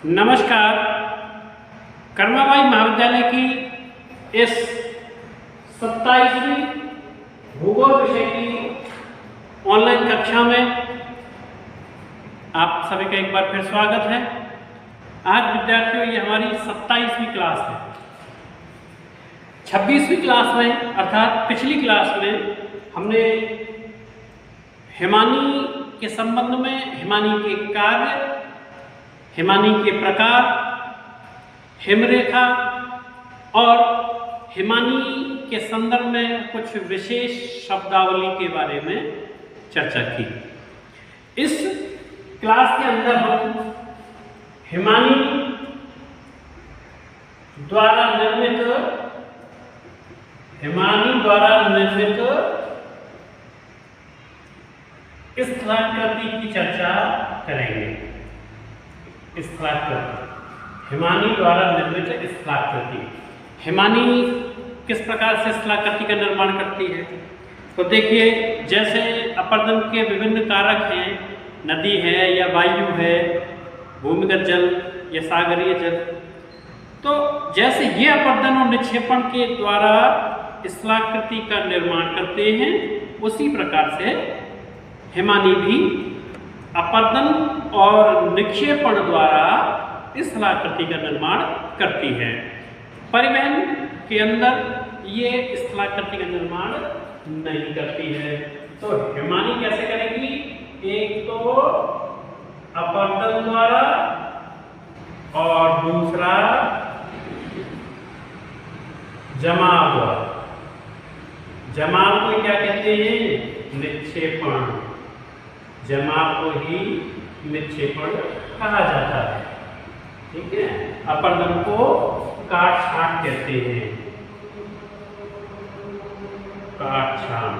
नमस्कार। कर्माबाई महाविद्यालय की इस 27वीं भूगोल विषय की ऑनलाइन कक्षा में आप सभी का एक बार फिर स्वागत है। आज विद्यार्थियों ये हमारी 27वीं क्लास है। 26वीं क्लास में अर्थात पिछली क्लास में हमने हिमानी के संबंध में हिमानी के कार्य, हिमानी के प्रकार, हिमरेखा और हिमानी के संदर्भ में कुछ विशेष शब्दावली के बारे में चर्चा की। इस क्लास के अंदर हम हिमानी द्वारा निर्मित स्थलाकृति की चर्चा करेंगे। हिमानी द्वारा निर्मित स्थलाकृति। हिमानी किस प्रकार से स्थलाकृति का निर्माण करती है? तो देखिए, जैसे अपर्दन के विभिन्न कारक हैं, नदी है या वायु है, भूमिगत जल या सागरीय जल, तो जैसे ये अपर्दन और निक्षेपण के द्वारा स्थलाकृति का निर्माण करते हैं, उसी प्रकार से हिमानी भी अपर्दन और निक्षेपण द्वारा स्थलाकृति का निर्माण करती है। परिवहन के अंदर ये स्थलाकृति का निर्माण नहीं करती है। तो हिमानी कैसे करेगी? एक तो अपर्दन द्वारा और दूसरा जमाव द्वारा। जमाव को क्या कहते हैं? निक्षेपण। जमाव को ही निक्षेपण कहा जाता है। ठीक है, अपर्दन को काट छांट कहते हैं। काट छांट।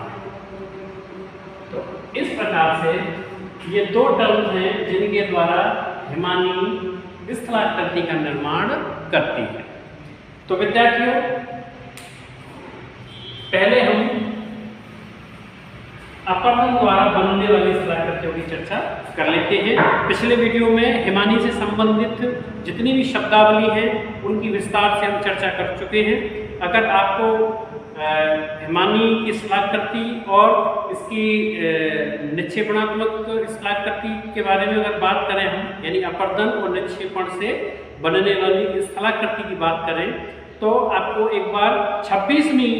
तो इस प्रकार से ये दो टर्म हैं जिनके द्वारा हिमानी स्थलाकृति का निर्माण करती है। तो विद्यार्थियों, पहले हम अपर्दन द्वारा बनने वाली स्थलाकृतियों की चर्चा कर लेते हैं। पिछले वीडियो में हिमानी से संबंधित जितनी भी शब्दावली है उनकी विस्तार से हम चर्चा कर चुके हैं। अगर आपको हिमानी की स्थलाकृति और इसकी निक्षेपणात्मक स्थलाकृति के बारे में अगर बात करें हम, यानी अपर्दन और निक्षेपण से बनने वाली स्थलाकृति की बात करें, तो आपको एक बार 26वीं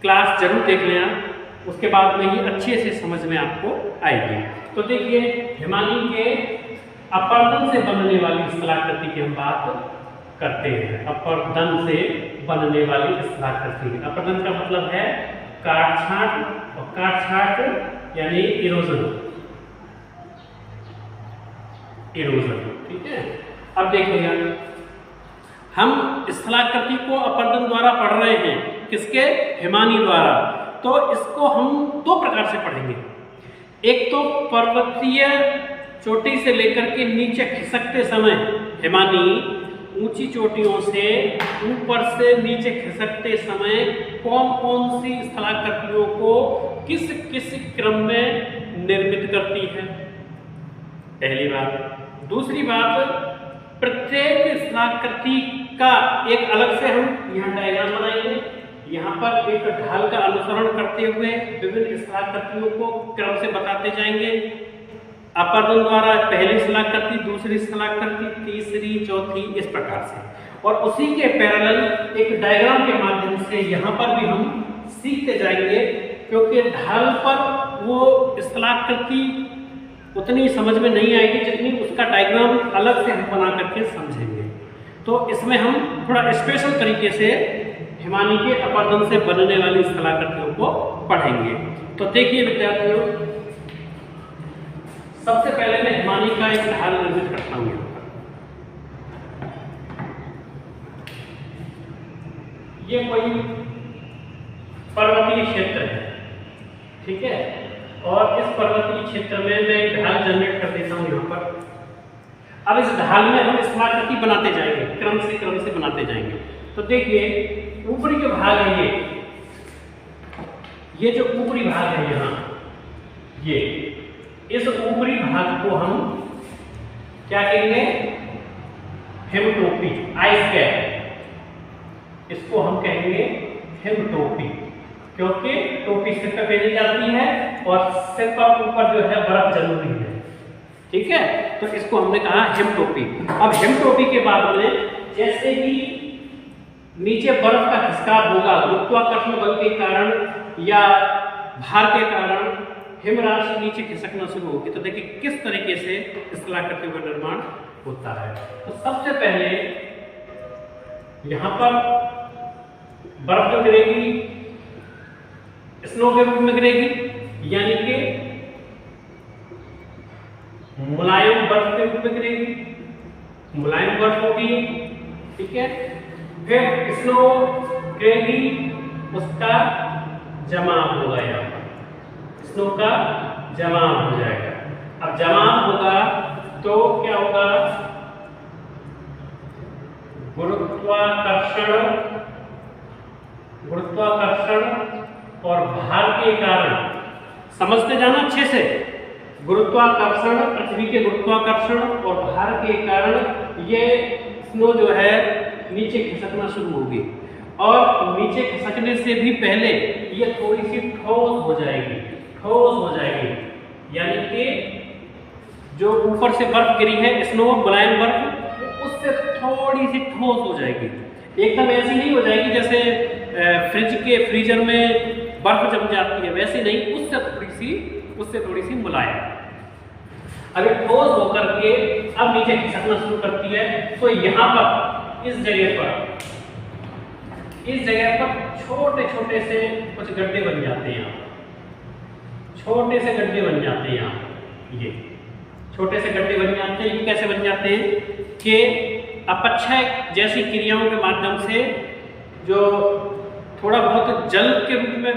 क्लास जरूर देख लेना। उसके बाद में ये अच्छे से समझ में आपको आएगी। तो देखिए, हिमानी के अपर्दन से बनने वाली स्थलाकृति की हम बात करते हैं। अपर्दन से बनने वाली स्थलाकृति। अपर्दन का मतलब है काट छांट, और काट छांट यानी इरोजन। ठीक है। अब देखिएगा, हम स्थलाकृति को अपर्दन द्वारा पढ़ रहे हैं। किसके? हिमानी द्वारा। तो इसको हम दो प्रकार से पढ़ेंगे। एक तो पर्वतीय चोटी से लेकर के नीचे खिसकते समय हिमानी ऊंची चोटियों से ऊपर से नीचे खिसकते समय कौन कौन सी स्थलाकृतियों को किस किस क्रम में निर्मित करती है, पहली बात। दूसरी बात, प्रत्येक स्थलाकृति का एक अलग से हम यहाँ डायग्राम बनाएंगे। यहाँ पर एक ढाल का अनुसरण करते हुए विभिन्न स्थलाकृतियों को क्रम से बताते जाएंगे। अपर्दन द्वारा पहली स्थलाकृति, दूसरी स्थलाकृति, तीसरी, चौथी, इस प्रकार से। और उसी के पैरेलल एक डायग्राम के माध्यम से यहाँ पर भी हम सीखते जाएंगे, क्योंकि ढाल पर वो स्थलाकृति उतनी समझ में नहीं आएगी जितनी उसका डायग्राम अलग से हम बना करके समझेंगे। तो इसमें हम थोड़ा स्पेशल तरीके से हिमानी के अपर्दन से बनने वाली स्थलाकृतियों को पढ़ेंगे। तो देखिए विद्यार्थियों, सबसे पहले मैं हिमानी का एक ढाल निर्मित करता हूँ। ये कोई पर्वतीय क्षेत्र है, ठीक है, और इस पर्वतीय क्षेत्र में मैं एक ढाल जनरेट कर देता हूँ यहाँ पर। अब इस ढाल में हम स्थलाकृति बनाते जाएंगे, क्रम से बनाते जाएंगे। तो देखिए, ऊपरी जो भाग है, ये जो ऊपरी भाग है यहाँ, ये इस ऊपरी भाग को हम क्या कहेंगे? हिमटोपी, आइस कैप, इसको हम कहेंगे हिमटोपी, क्योंकि टोपी सिर पे पहनी जाती है और सिर पर ऊपर जो है बर्फ जरूरी है। ठीक है, तो इसको हमने कहा हिमटोपी। अब हिमटोपी के बाद में जैसे ही नीचे बर्फ का खिसकाव होगा गुरुत्वाकर्षण बल के कारण या भार के कारण हिमराशि नीचे खिसकना शुरू होगी। तो देखिए किस तरीके से स्थलाकृति का निर्माण होता है। तो सबसे पहले यहां पर बर्फ जो गिरेगी स्नो के रूप में गिरेगी, यानी कि मुलायम बर्फ के रूप में गिरेगी, मुलायम बर्फ होगी। ठीक है, फिर स्नो गिरेगी, उसका जमाव होगा, यहाँ पर स्नो का जमाव हो जाएगा। अब जमाव होगा तो क्या होगा, गुरुत्वाकर्षण और भार के कारण, समझते जाना अच्छे से, गुरुत्वाकर्षण, पृथ्वी के गुरुत्वाकर्षण और भार के कारण ये स्नो जो है नीचे खिसकना शुरू होगी और नीचे खिसकने से भी पहले ये थोड़ी सी ठोस हो जाएगी, ठोस हो जाएगी, यानी कि जो ऊपर से बर्फ गिरी है स्नो मुलायम बर्फ, उससे थोड़ी सी ठोस हो जाएगी। एकदम ऐसी नहीं हो जाएगी जैसे फ्रिज के फ्रीजर में बर्फ जम जाती है, वैसे नहीं, उससे थोड़ी सी मुलायम। अभी ठोस होकर के अब नीचे खिसकना शुरू करती है। तो यहाँ पर इस जगह पर छोटे छोटे से कुछ गड्ढे बन जाते हैं, छोटे से गड्ढे बन जाते हैं। यहाँ ये छोटे से गड्ढे बन जाते हैं। ये कैसे बन जाते हैं कि अपक्षय जैसी क्रियाओं के माध्यम से जो थोड़ा बहुत जल के रूप में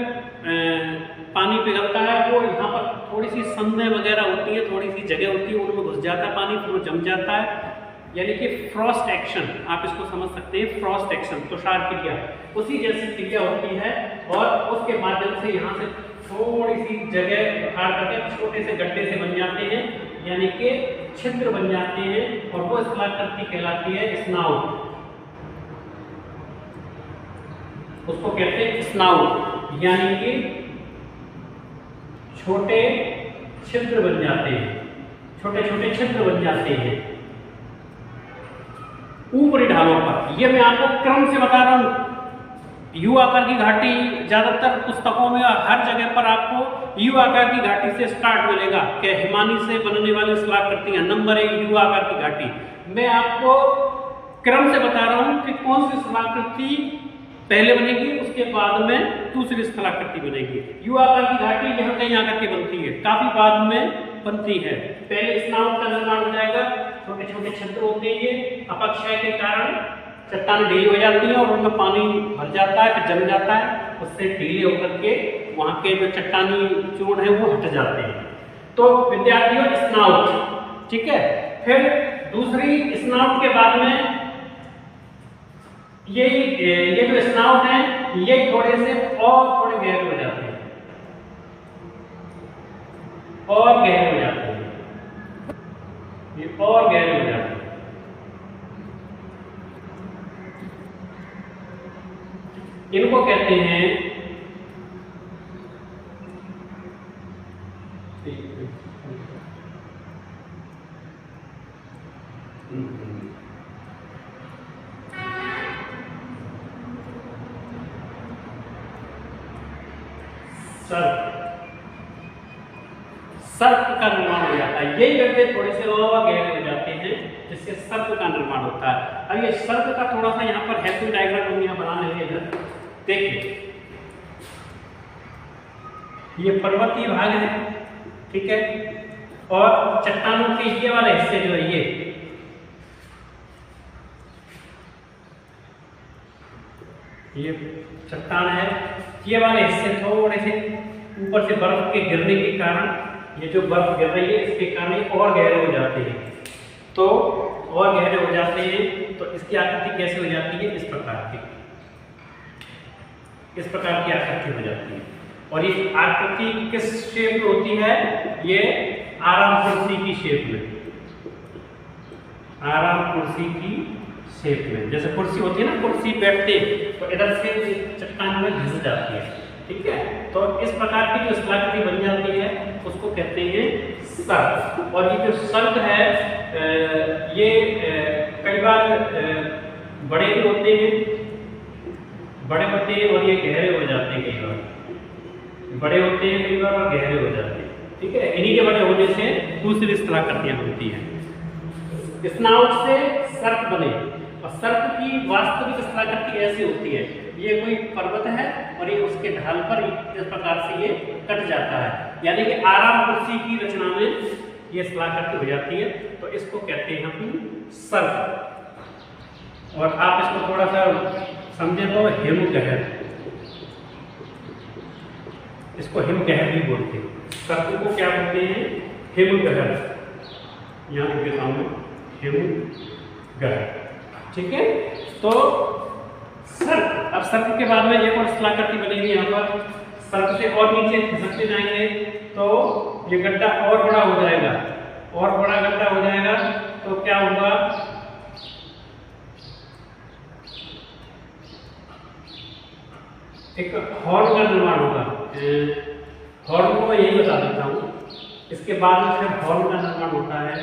पानी पिघलता है, वो यहाँ पर थोड़ी सी संदेह वगैरह होती है, थोड़ी सी जगह होती है, उनमें घुस जाता है पानी, फिर वो जम जाता है, यानी कि फ्रॉस्ट एक्शन, आप इसको समझ सकते हैं, फ्रॉस्ट एक्शन, तुषार क्रिया, उसी जैसी क्रिया होती है। और उसके माध्यम से यहाँ से थोड़ी सी जगह उखाड़ करके छोटे से गड्ढे से बन जाते हैं, यानी कि छिद्र बन जाते हैं, और वो स्थलाकृति कहलाती है स्नाउट, उसको कहते हैं स्नाउट, यानी कि छोटे छिद्र बन जाते हैं, छोटे छोटे छिद्र बन जाते हैं ऊपरी ढालों पर। ये मैं आपको क्रम से बता रहा हूं। यू आकार की घाटी ज्यादातर पुस्तकों में हर जगह पर आपको यू आकार की घाटी से स्टार्ट मिलेगा कि हिमानी से बनने वाली स्थलाकृतियां, नंबर 1 यू आकार की घाटी। मैं आपको क्रम से बता रहा हूं कि कौन सी स्थलाकृति पहले बनेगी, उसके बाद में दूसरी स्थलाकृति बनेगी। यू आकार की घाटी यहाँ कहीं आकर के बनती है, काफी बाद में बनती है। पहले स्नाउट का निर्माण हो जाएगा, छोटे छोटे छिद्र होते हैं, ये अपक्षय के कारण चट्टान ढीली हो जाती है और उनमें पानी भर जाता है, फिर जम जाता है, उससे ढीले होकर के वहाँ के जो चट्टानी चूर्ण है वो हट जाते हैं। तो विद्यार्थियों स्नाउट, ठीक है। फिर दूसरी स्नाउट के बाद में ये जो स्नाउट है ये थोड़े से और थोड़े गहरे हो जाते हैं, और गहरे हो जाते हैं, ये और गहरे हो जाते हैं। इनको कहते हैं सर्प का निर्माण हो जाता है। यही गड्ढे थोड़े से और गहरे हो जाते हैं जिससे सर्प का निर्माण होता है। अब ये सर्प का थोड़ा सा यहाँ पर हेल्पिंग डायग्राम हम यहाँ बना लेंगे। इधर देखिए ये पर्वतीय भाग है, ठीक है, और चट्टानों के ये वाले हिस्से जो है ये चट्टान है, ये वाले हिस्से थोड़े से ऊपर से बर्फ के गिरने के कारण, ये जो बर्फ गिर रही है इसके कारण और गहरे हो जाते हैं। तो और गहरे हो जाते हैं तो इसकी आकृति कैसे हो जाती है, इस प्रकार की, इस प्रकार की आकृति हो जाती है। और ये आकृति किस शेप में होती है, ये आराम कुर्सी की शेप में, आराम कुर्सी की शेप में, जैसे कुर्सी होती है ना, कुर्सी बैठते तो इधर से चट्टान में घिस जाती है, ठीक है। तो इस प्रकार की जो स्थलाकृति बन जाती है उसको कहते हैं सर्प। और ये जो सर्प है ये कई बार बड़े भी होते हैं, बड़े होते हैं और ये गहरे हो जाते हैं, कई बार बड़े होते हैं कई बार और गहरे हो जाते हैं, ठीक है। इन्हीं के बड़े होने से दूसरी स्थलाकृतियां होती हैं। स्नाउट से सर्प बने, और सर्प की वास्तविक स्थलाकृति ऐसी होती है, ये कोई पर्वत है और ये उसके ढाल पर इस प्रकार से ये कट जाता है, यानी कि आराम कुर्सी की रचना में ये स्थलाकृति हो जाती है, तो इसको कहते हैं हम सर्प। और आप इसको थोड़ा सा समझे तो हिमगहर, इसको हिमगहर भी बोलते हैं, सर्प को क्या बोलते हैं, हिमगहर। यहाँ के सामने हिमगहर, ठीक है। तो सर्प, अब सर्प के बाद में एक और स्थलाकृति बनेगी यहाँ पर, सर्प से और नीचे खिसकते जाएंगे तो ये गड्ढा और बड़ा हो जाएगा, और बड़ा गड्ढा हो जाएगा तो क्या होगा, एक हॉर्न का निर्माण होगा। हॉर्न को मैं यही बता देता हूँ, इसके बाद में फिर हॉर्न का निर्माण होता है।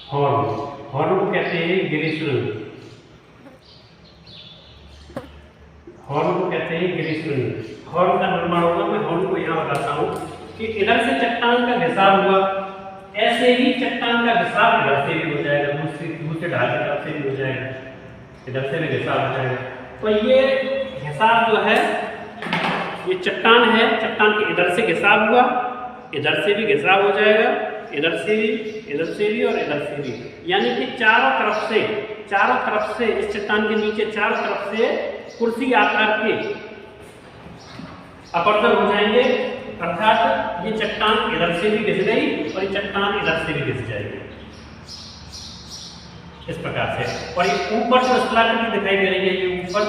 हॉर्न, हॉर्न को कहते हैं गिरीशृंग, हॉर्न को कहते हैं गिरीशृंग। हॉर्न का निर्माण होगा, मैं हॉर्न को यहाँ बताता हूँ कि इधर से चट्टान का घिसाव हुआ, ऐसे ही चट्टान का घिसाव इधर से भी हो जाएगा, दूसरे ढाल की तरफ से भी हो जाएगा, इधर से भी घिसाव हो जाएगा। तो ये घिसाव जो है, ये चट्टान है, चट्टान के इधर से घिसाव हुआ, इधर से भी घिसाव हो जाएगा, इधर से भी, इधर से भी और इधर से भी, यानी कि चारों तरफ से इस चट्टान के नीचे चारों तरफ से कुर्सी आकार के अपरदन हो जाएंगे, अर्थात ये चट्टान इधर से भी घिस गई और ये चट्टान इधर से भी घिस जाएगी, इस प्रकार से। और ये ऊपर जो स्थलाकृति दिखाई दे रही है, ये ऊपर,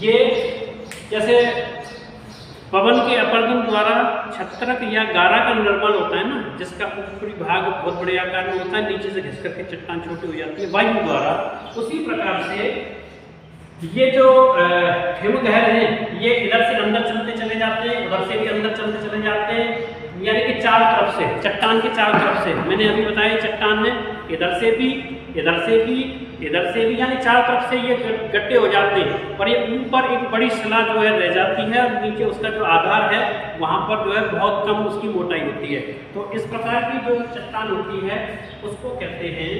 ये जैसे पवन के अपरदन द्वारा छत्रक या गारा का निर्माण होता है ना, जिसका ऊपरी भाग बहुत बड़े आकार में होता है, नीचे से घिस करके चट्टान छोटी हो जाती है वायु द्वारा, उसी प्रकार से ये जो हिमगहर है ये इधर से अंदर चलते चले जाते हैं, उधर से भी अंदर चलते चले जाते हैं, यानी कि चारों तरफ से, चट्टान के चारों तरफ से, मैंने अभी बताया चट्टान में इधर से भी, इधर से भी, इधर से भी, यानी चारों तरफ से ये गड्ढे हो जाते हैं। और ये ऊपर एक बड़ी शिला जो है रह जाती है, और नीचे उसका जो आधार है वहाँ पर जो है बहुत कम उसकी मोटाई होती है। तो इस प्रकार की जो चट्टान होती है उसको कहते हैं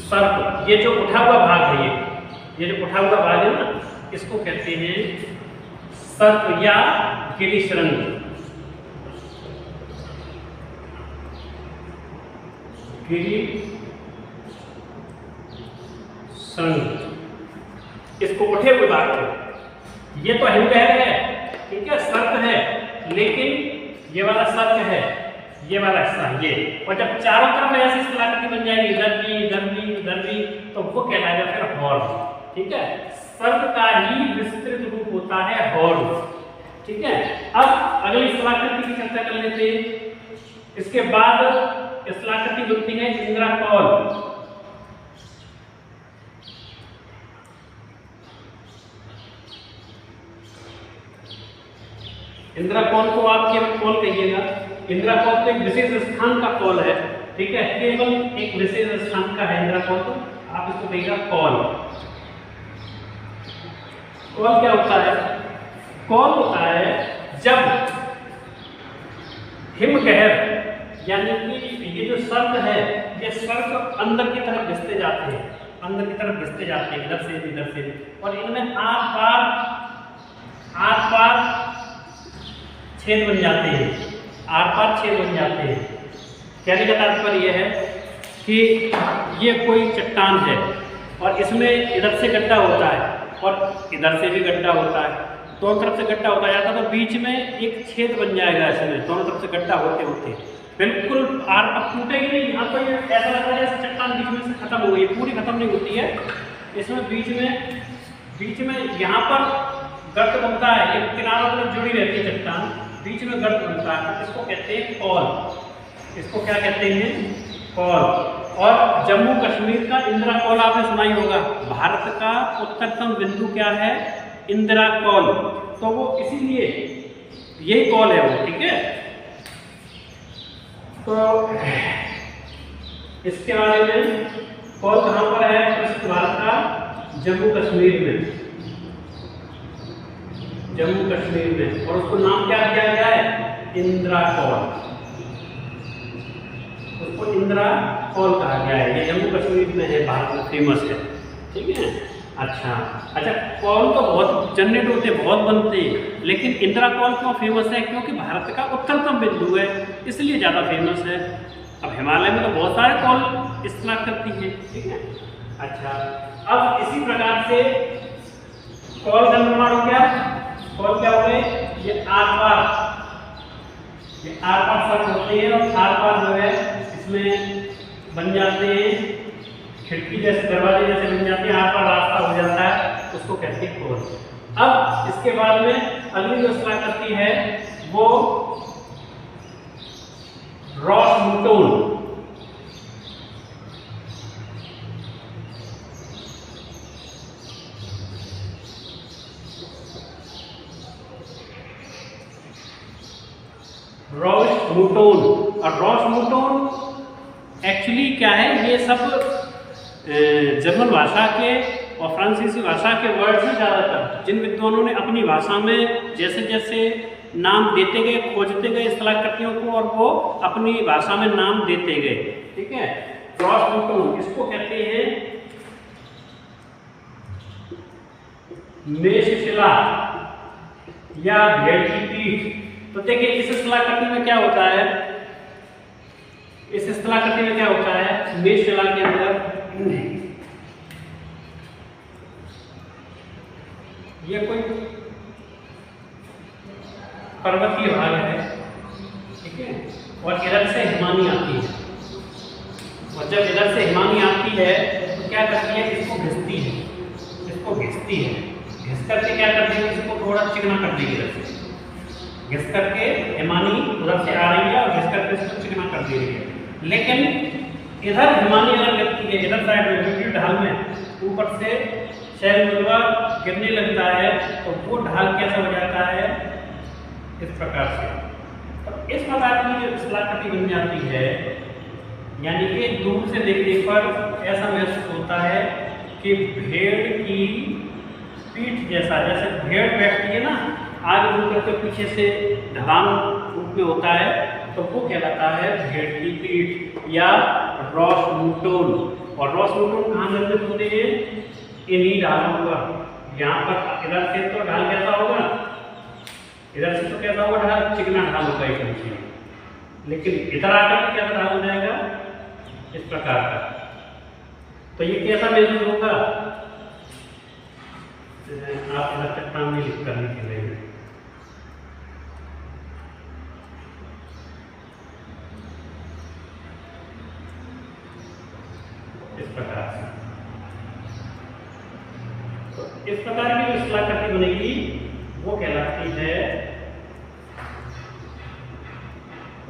सर्प। ये जो उठा हुआ भाग है, ये जो उठा हुआ भाग है ना, इसको कहते हैं सर्प या गिरीशृंग। इसको उठे हुए भाग को, ये तो हिमगहर है, ठीक है, सर्प है, लेकिन ये वाला सर्प है, ये वाला हिस्सा ये, और जब चारों तरफ ऐसी स्थलाकृति बन जाएगी, इधर भी, इधर भी, इधर भी, तो वो कहलाएगा फिर हॉर्न, ठीक है। सर्प का ही विस्तृत रूप होता है हॉर्न, ठीक है। अब अगली स्थलाकृति की चर्चा कर लेते हैं। इसके बाद स्थलाकृति बनती है इंद्राकौल। इंद्राकौल को आप केवल कौल कहिएगा। इंद्राकौल तो एक विशेष स्थान का कौल है, ठीक है, केवल एक विशेष स्थान का है इंद्राकौल, तो आप इसको कहिएगा कौल। कौल क्या होता है? कौल होता है जब हिमगहर, यानी कि ये जो सर्प है, ये सर्प अंदर की तरफ घिसते जाते हैं, अंदर की तरफ घिसते जाते हैं, इधर से इधर से, और इनमें आर पार छेद बन जाते हैं, आर पार छेद बन जाते हैं। कहने का तात्पर्य यह है कि ये कोई चट्टान है और इसमें इधर से गड्ढा होता है और इधर से भी गड्ढा होता है, दोनों तरफ से गड्ढा होता जाता है, तो बीच में एक छेद बन जाएगा इसमें, दोनों तरफ से गड्ढा होते होते बिल्कुल आर अब टूटेगी नहीं। यहाँ पर ये ऐसा लगता है जैसे चट्टान बीच में से खत्म हो गई, पूरी खत्म नहीं होती है, इसमें बीच में यहाँ पर गर्त बनता है, ये किनारों पर जुड़ी रहती है चट्टान, बीच में गर्त बनता है, इसको कहते हैं कॉल। इसको क्या कहते हैं? कॉल। और जम्मू कश्मीर का इंदिरा कॉल आपने सुना ही होगा। भारत का उत्तरतम बिंदु क्या है? इंदिरा कॉल। तो वो इसीलिए यही कॉल है वो, ठीक है। तो इसके बारे में कॉल कहाँ पर है? भारत का जम्मू कश्मीर में, जम्मू कश्मीर में। और उसको नाम क्या दिया गया है? इंदिरा कॉल। उसको इंदिरा कॉल कहा गया है। ये जम्मू कश्मीर में है, भारत में फेमस है, ठीक है। अच्छा, कॉल तो बहुत जनरेट होते, बहुत बनते, लेकिन इंदिरा कॉल क्यों फेमस है? क्योंकि भारत का उत्तरतम बिंदु है, इसलिए ज़्यादा फेमस है। अब हिमालय में तो बहुत सारे कॉल इस्तेमाल करती है, ठीक है। अच्छा, अब इसी प्रकार से कॉल का निर्माण हो गया। कॉल क्या हो गए? ये आर पार शब्द होते हैं, और आर पार जो है इसमें बन जाते हैं खिड़की जैसे, दरवाजे जैसे बन जाते हैं, आर पार रास्ता हो जाता है, उसको कहते हैं कॉल। अब इसके बाद में अगली जो इस्तेमाल करती है वो रॉस मोटोन। रॉस मोटोन। और रॉस मोटोन एक्चुअली क्या है? ये सब जर्मन भाषा के और फ्रांसीसी भाषा के वर्ड्स हैं ज़्यादातर, जिन विद्वानों ने अपनी भाषा में जैसे जैसे नाम देते गए, खोजते गए स्थलाकृतियों को, और वो अपनी भाषा में नाम देते गए, ठीक है। रॉस मोटोन इसको कहते हैं मेषशिला या भेड़ की पीठ। तो देखिए इस स्थलाकृति में क्या होता है? इस स्थलाकृति में क्या होता है? मेषशिला के अंदर ये कोई पर्वतीय भाग है, ठीक है, और इधर से हिमानी आती है। और जब इधर से हिमानी आती है तो क्या करती है? इसको घिसती है, इसको घिसती है। घिस करके क्या कर देगी? इसको थोड़ा चिकना कर देगी इधर से। घिस करके हिमानी उधर से आ रही है और घिस करके इसको चिकना कर दे रही है। लेकिन इधर हिमानी अगर लगती है, इधर साइड में ढाल में ऊपर से शैल मलबा गिरने लगता है, तो वो ढाल कैसा हो जाता है? इस प्रकार से। तो इस प्रकार की जो स्थलाकृति बन जाती है, यानी कि दूर से देखने पर ऐसा महसूस होता है कि भेड़ की पीठ जैसा, जैसे भेड़ बैठती है ना आगे मुड़ करके, पीछे से ढलान रूप में होता है, तो वो कहलाता है भेड़ की पीठ या रॉस मोटोन। और रॉस मोटोन कहाँ निर्मित होते हैं? इन्हीं ढालों पर। यहाँ पर इधर से तो ढाल कैसा होगा? इधर से तो कैसा होगा ढाल? चिकना ढाल होगा एकदम से। लेकिन इधर आकर के कैसा ढाल हो जाएगा? इस प्रकार का। तो ये कैसा महसूस होगा? आप इधर तक काम नहीं लिख करने के लिए, इस प्रकार से। तो इस प्रकार की जो स्थलाकृति बनेगी वो कहलाती है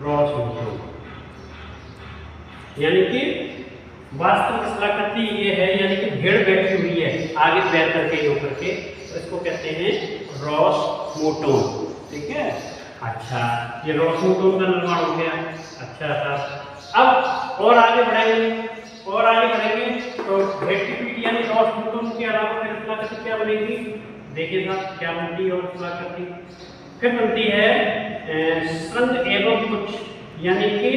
रॉस मोटोन। यानी कि वास्तविक स्थलाकृति ये है, यानी कि भेड़ बैठी हुई है आगे पैर करके यो करके, तो इसको कहते हैं रॉस मोटोन, ठीक है। अच्छा, ये रॉस मोटोन का निर्माण हो गया। अच्छा था। अब और आगे बढ़ेंगे तो भेड़ की पीठ यानी रॉस मोटोन के अलावा फिर स्थलाकृति क्या बनेगी? देखिए साहब क्या बनती है और स्थलाकृति फिर बनती है संघ एवं पुच्छ, यानी कि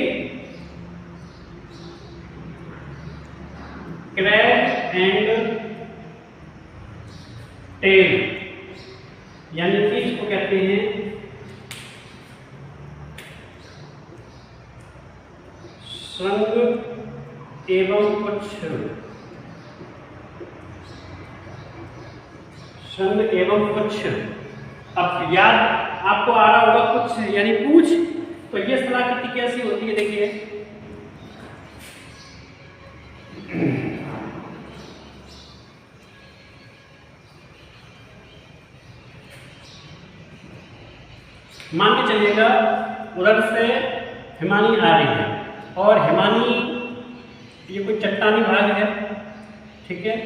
क्रैब एंड टेल, यानी कि इसको कहते हैं संघ एवं पुच्छ। संघ एवं पुच्छ। अब याद आपको आ रहा होगा पुच्छ यानी पूछ, तो ये स्थलाकृति कैसी होती है? देखिए मान के चलिएगा उधर से हिमानी आ रही है और हिमानी ये कोई चट्टानी भाग है, ठीक है,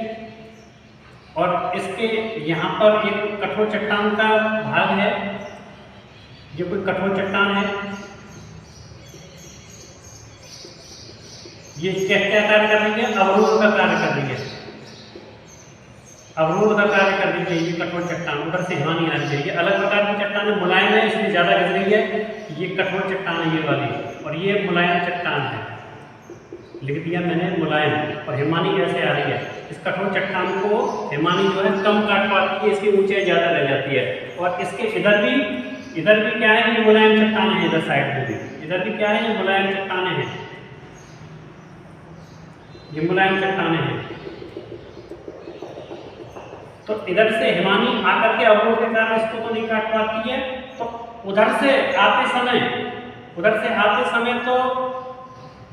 और इसके यहाँ पर एक कठोर चट्टान का भाग है, ये कोई कठोर चट्टान है, ये क्या क्या कार्य कर रही है, अवरोध का कार्य कर रही है, अवरोध का कार्य कर रही है ये कठोर चट्टान। उधर से हिमानी आ रही है, अलग प्रकार की चट्टान है, मुलायम है इसलिए ज्यादा गिर रही है, ये कठोर चट्टान है ये वाली, और ये मुलायम चट्टान है, लिख दिया मैंने मुलायम, और हिमानी कैसे आ रही है, इस कठोर चट्टान को हिमानी जो है कम काट पाती है, इसकी ऊंचाई ज्यादा रह जाती है, और इसके इधर भी क्या है, ये मुलायम चट्टान है, इधर साइड में भी इधर भी क्या है, ये मुलायम चट्टाने हैं, ये मुलायम चट्टाने हैं। तो इधर से हिमानी आकर के अवरोध के कारण इसको तो नहीं काट पाती है, तो उधर से आते समय तो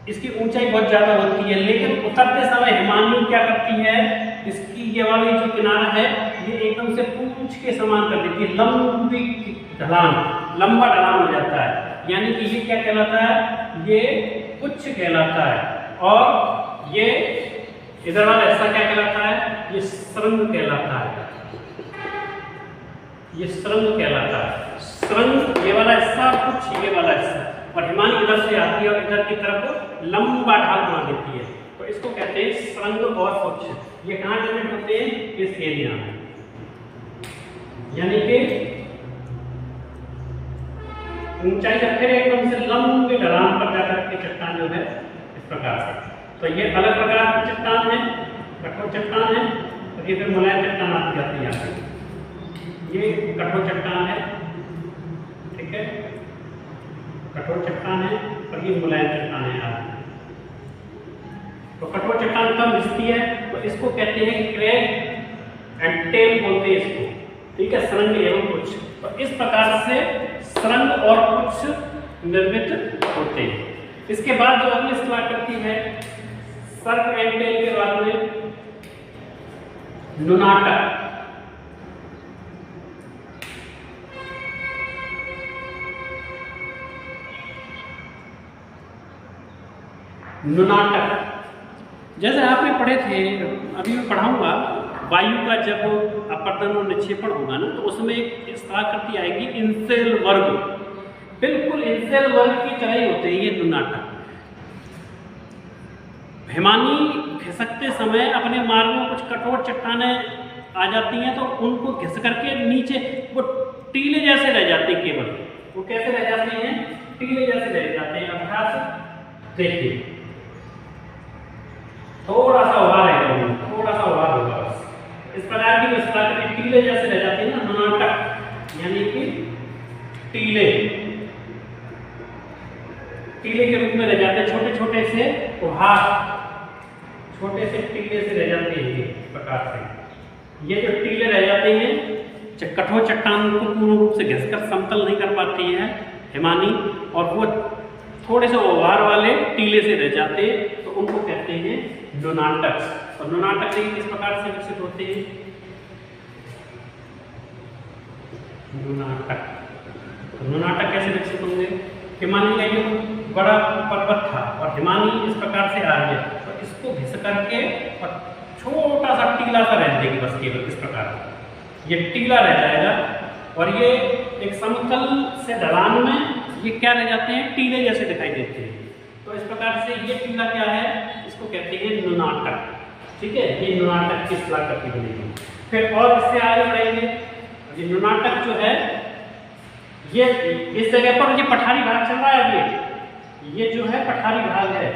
इसकी ऊंचाई बहुत ज्यादा होती है, लेकिन उतरते समय हिमानी क्या करती है, इसकी ये वाली जो किनारा है ये एकदम से पूंछ के समान कर देती है, लंबा ढलान हो जाता है, यानी कि ये क्या कहलाता है, ये पुच्छ कहलाता है, और ये इधर वाला ऐसा क्या कहलाता है, ये श्रृंग कहलाता है, ये श्रृंग कहलाता है, श्रृंग ये वाला हिस्सा, कुछ ये वाला हिस्सा, और हिमानी इधर से आती है और इधर की तरफ लंबा ढाल बना देती है, तो इसको कहते हैं श्रृंग और पुच्छ। ये कहाँ डिपेंड होते हैं, इस एरिया में, यानी कि ऊंचाई से फिर एकदम से लंबे ढलान पर जाकर के चट्टान जो है इस प्रकार से, तो ये अलग प्रकार की चट्टान है, कठोर चट्टान है, और ये फिर मुलायम चट्टान आती जाती है यहाँ पे, ये कठोर चट्टान है, ठीक है, कठोर चट्टान है, और ये मुलायम चट्टान है आदि। तो कठोर चट्टान कम दिखती है, तो इसको कहते हैं क्रैग एंड टेल बोलते हैं इसको, ठीक है, श्रृंग एवं पुच्छ। तो इस प्रकार से श्रृंग और पुच्छ निर्मित होते हैं। इसके बाद जो अगली सलाह करती है सर्प एंड टेल के बाद में नुनाटक। नुनाटक जैसे आपने पढ़े थे, अभी मैं पढ़ाऊंगा, वायु का जब अपर्दन और निक्षेपण होगा ना, तो उसमें एक सलाहकृति आएगी इंसेल वर्ग, बिल्कुल इंसेल वर्ग की तरह ही होते हैं ये नुनाटक। हिमानी खिसकते समय अपने मार्ग में कुछ कठोर चट्टानें आ जाती हैं, तो उनको घिस करके नीचे वो टीले जैसे रह जाते हैं, केवल वो कैसे रह जाते हैं, टीले जैसे रह जाते हैं। अभ्यास देखिए, थोड़ा सा उभार है, थोड़ा सा उभार होगा बस, इस प्रकार की विस्तार टीले जैसे रह जाते हैं ना, नुनाटक यानी कि टीले के रूप में रह जाते हैं, छोटे छोटे से उभार, छोटे से टीले से रह जाते हैं ये प्रकार से। ये जो टीले रह जाते हैं, कठोर चट्टान को पूर्ण रूप से घिसकर समतल नहीं कर पाती है हिमानी, और वो थोड़े से उभार वाले टीले से रह जाते हैं, तो उनको कहते हैं नुनाटक। और नुनाटक किस प्रकार से विकसित होते हैं, नुनाटक कैसे विकसित होंगे, हिमानी का ये बड़ा पर्वत था और हिमानी इस प्रकार से आ रही है, तो इसको घिस करके और छोटा सा टीला सा रह देगी, बस केवल इस प्रकार ये टीला रह जाएगा, और ये एक समतल से ढलान में ये क्या रह जाते हैं, टीले जैसे दिखाई देते हैं। तो इस प्रकार से ये टीला क्या है, इसको कहते हैं नुनाटक, ठीक है, ये नुनाटक की सलाहकृति बनेगी। फिर और इससे आगे बढ़ेंगे, ये नुनाटक जो है ये इस जगह पर ये पठारी भाग चल रहा है, अभी ये जो है पठारी भाग है,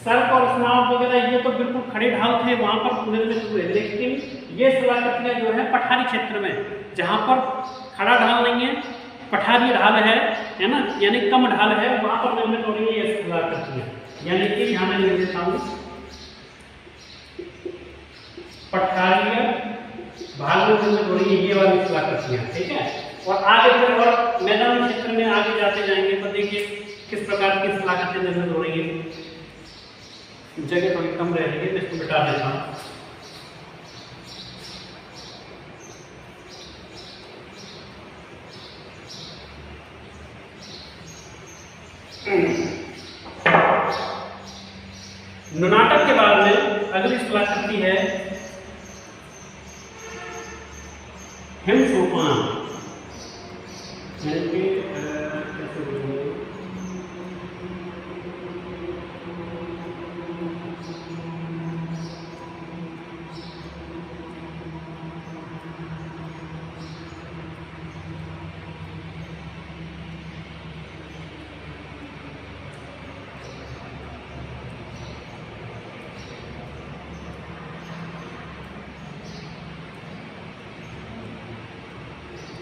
सर्प और स्नाव वगैरह ये तो बिल्कुल खड़े ढाल थे, वहां पर निर्मित हुए, लेकिन ये सलाहकृतियां जो है पठारी क्षेत्र में, जहां पर खड़ा ढाल नहीं है, पठारी ढाल है ना, यानी कम ढाल है, वहां पर निर्मित हो रही है ये सलाहकृतियां, यानी कि यहाँ मैं लिख देता हूँ पठारी भाग में निर्मित हो रही है ये वाली सलाहकृतियां, ठीक है। और आगे फिर और मैदानी क्षेत्र में आगे जाते जाएंगे तो देखिए किस प्रकार की सलाहकृतियां निर्मित हो रही है। जगह थोड़ी कम रह रही है, मैं इसको मिटा देता हूँ। नुनाटक के बाद में अगली स्थलाकृति है हिमसोपान।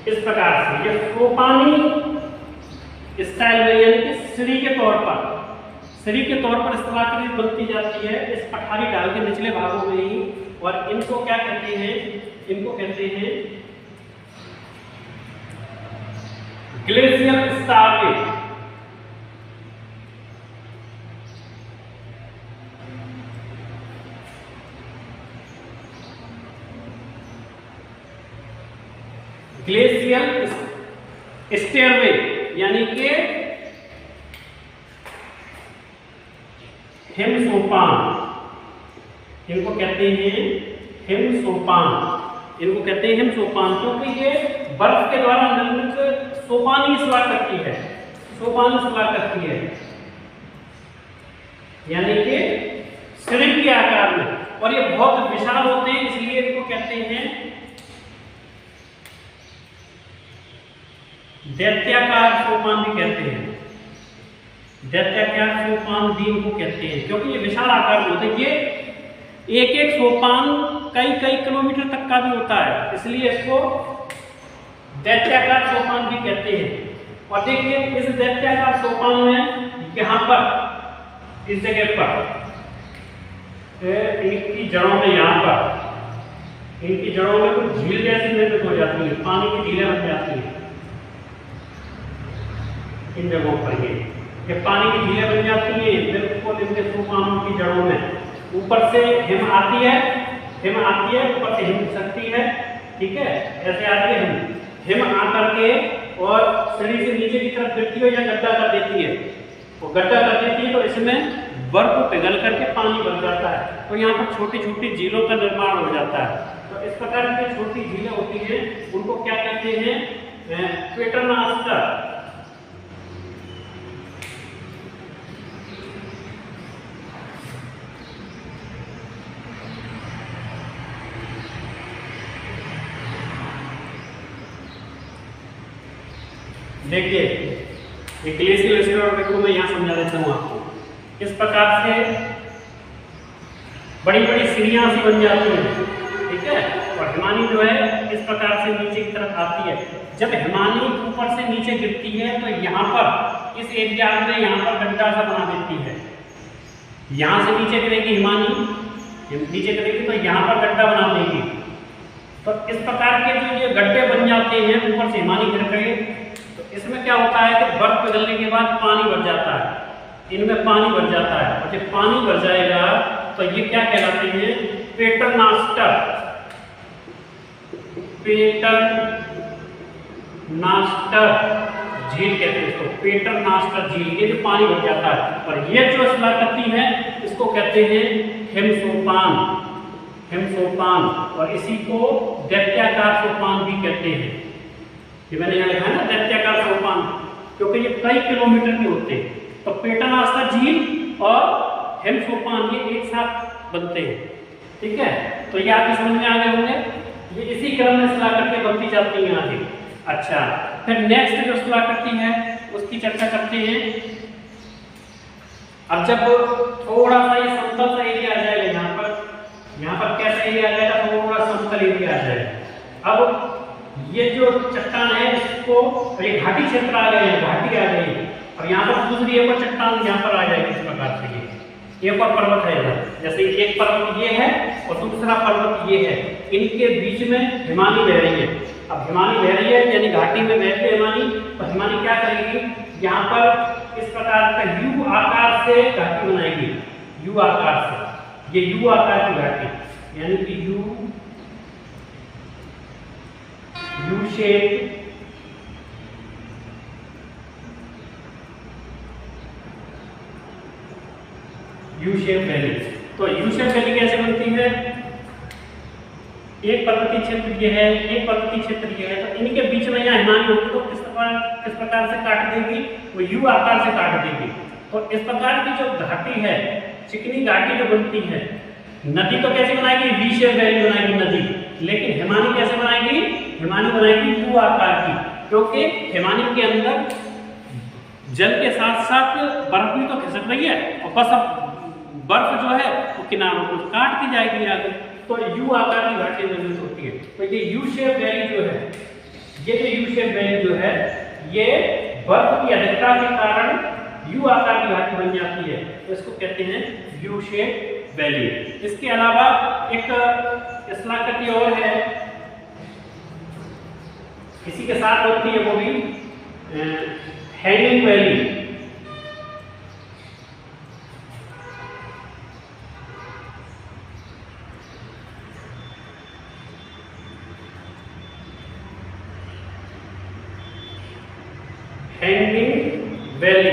इस प्रकार से ये सोपानी स्टाइल में, यानी कि सीढ़ी के तौर पर स्थलाकृति बनती जाती है इस पठारी ढाल के निचले भागों में ही। और इनको क्या कहते हैं, इनको कहते हैं ग्लेशियल स्टार्वेज। ग्लेशियल स्टेयरवे यानी कि हिमसोपान, इनको कहते हैं हिमसोपान, इनको कहते हैं हिमसोपान, क्योंकि ये बर्फ के द्वारा निर्मित सोपानी स्थलाकृति है, सोपानी स्थलाकृति है, यानी कि सीढ़ी के आकार में। और ये बहुत विशाल होते हैं, इसलिए इनको कहते हैं दैत्याकार सोपान भी कहते हैं, दैत्याकार सोपान भी इनको कहते हैं, क्योंकि ये विशाल आकार में होते हैं। ये एक एक सोपान कई कई किलोमीटर तक का भी होता है, इसलिए इसको दैत्याकार सोपान भी कहते हैं। और देखिए इस दैत्याकार सोपान में यहाँ पर इस जगह पर इनकी जड़ों में, यहाँ पर इनकी जड़ों में कुछ झील जैसी निर्मित हो जाती है, पानी की झीलें बन जाती हैं इन जगहों पर। ये पानी की झीलें बन जाती है बिल्कुल इनके सोपानों की जड़ों में। ऊपर से हिम आती है, ऊपर से हिम सकती है, ठीक है, ऐसे आती है हिम आकर के और सीढ़ी से नीचे की तरफ गिरती है या गड्ढा कर देती है। वो गड्ढा कर देती है तो इसमें बर्फ को पिघल करके पानी बन जाता है, तो यहाँ पर छोटी छोटी झीलों का निर्माण हो जाता है। तो इस प्रकार की छोटी झीलें होती हैं, उनको क्या कहते हैं, पेटर्नास्टर। देखिए ये ग्लेशियल स्टेयरवे को मैं यहाँ समझा देता हूँ आपको। इस प्रकार से बड़ी बड़ी सीढ़ियाँ सी बन जाती हैं, ठीक है, और हिमानी जो है इस प्रकार से नीचे की तरफ आती है। जब हिमानी ऊपर से नीचे गिरती है तो यहाँ पर इस एरिया में यहाँ पर गड्ढा सा बना देती है। यहाँ से नीचे गिरेगी हिमानी, नीचे गिरेगी तो यहाँ पर गड्ढा बना देगी। तो इस प्रकार के जो ये गड्ढे बन जाते हैं ऊपर से हिमानी गिर गए, तो इसमें क्या होता है कि बर्फ पिघलने के बाद पानी भर जाता है, इनमें पानी भर जाता है। और जब पानी भर जाएगा तो ये क्या कहलाते हैं, पेटर्नास्टर, पेटर्नास्टर झील कहते हैं इसको, पेटर्नास्टर झील। ये जो पानी भर जाता है, और ये जो स्थलाकृति है इसको कहते हैं हिमसोपान, हिमसोपान। और इसी को दैत्याकार सोपान भी कहते हैं। ये मैंने यहाँ लिखा है ना दैत्याकार सोपान, क्योंकि ये कई किलोमीटर के होते हैं। तो पेटर्नास्टर झील और हिमसोपान ये एक साथ बनते हैं, ठीक है। तो ये आपकी समझ में आ गए होंगे। ये इसी क्रम में स्थलाकृति बनती जाती है आगे। अच्छा, फिर नेक्स्ट जो स्थलाकृति है उसकी चर्चा करते हैं। अब जब थोड़ा सा ये समतल सा एरिया आ जाएगा, यहाँ पर कैसा एरिया आ जाएगा, थोड़ा समतल एरिया आ जाएगा। अब ये जो चट्टान है इसको, ये घाटी क्षेत्र आ गए हैं, घाटी आ गई, और यहाँ पर दूसरी एक और चट्टान यहाँ पर आ जाएगी। इस प्रकार से ये एक और पर्वत है इधर, जैसे एक पर्वत ये है और दूसरा पर्वत ये है, इनके बीच में हिमानी बह रही है। अब हिमानी बह रही है यानी घाटी में बहती है हिमानी, तो हिमानी क्या करेगी, यहाँ पर इस प्रकार का यू आकार से घाटी बनाएगी, यू आकार से, ये यू आकार की घाटी, यानी कि U shape U shape valley. तो यू शेप वैली कैसे बनती है? एक पर्वतीय क्षेत्र ये है, एक पर्वतीय क्षेत्र ये है, तो इनके बीच में यहाँ हिमानी होगी तो किस प्रकार से काट देगी? वो यू आकार से काट देगी। तो इस प्रकार की जो घाटी है, चिकनी घाटी जो बनती है, नदी तो कैसे बनाएगी? वी शेप वैली बनाएगी नदी, लेकिन हिमानी कैसे बनाएगी? हिमानी बनाएगी यू आकार की, क्योंकि हिमानी के अंदर जल के साथ साथ बर्फ भी तो खिसक रही है, और बस अब बर्फ जो है वो किनारों को काटती जाएगी आगे, तो यू आकार की घाटी निर्मित होती है। तो ये यू शेप वैली जो है, ये जो यू शेप वैली जो है, ये बर्फ की अधिकता के कारण यू आकार की घाटी बन जाती है, तो इसको कहते हैं यू शेप वैली। इसके अलावा एक स्थलाकृति और है, इसी के साथ होती है, वो भी hanging valley. Hanging valley,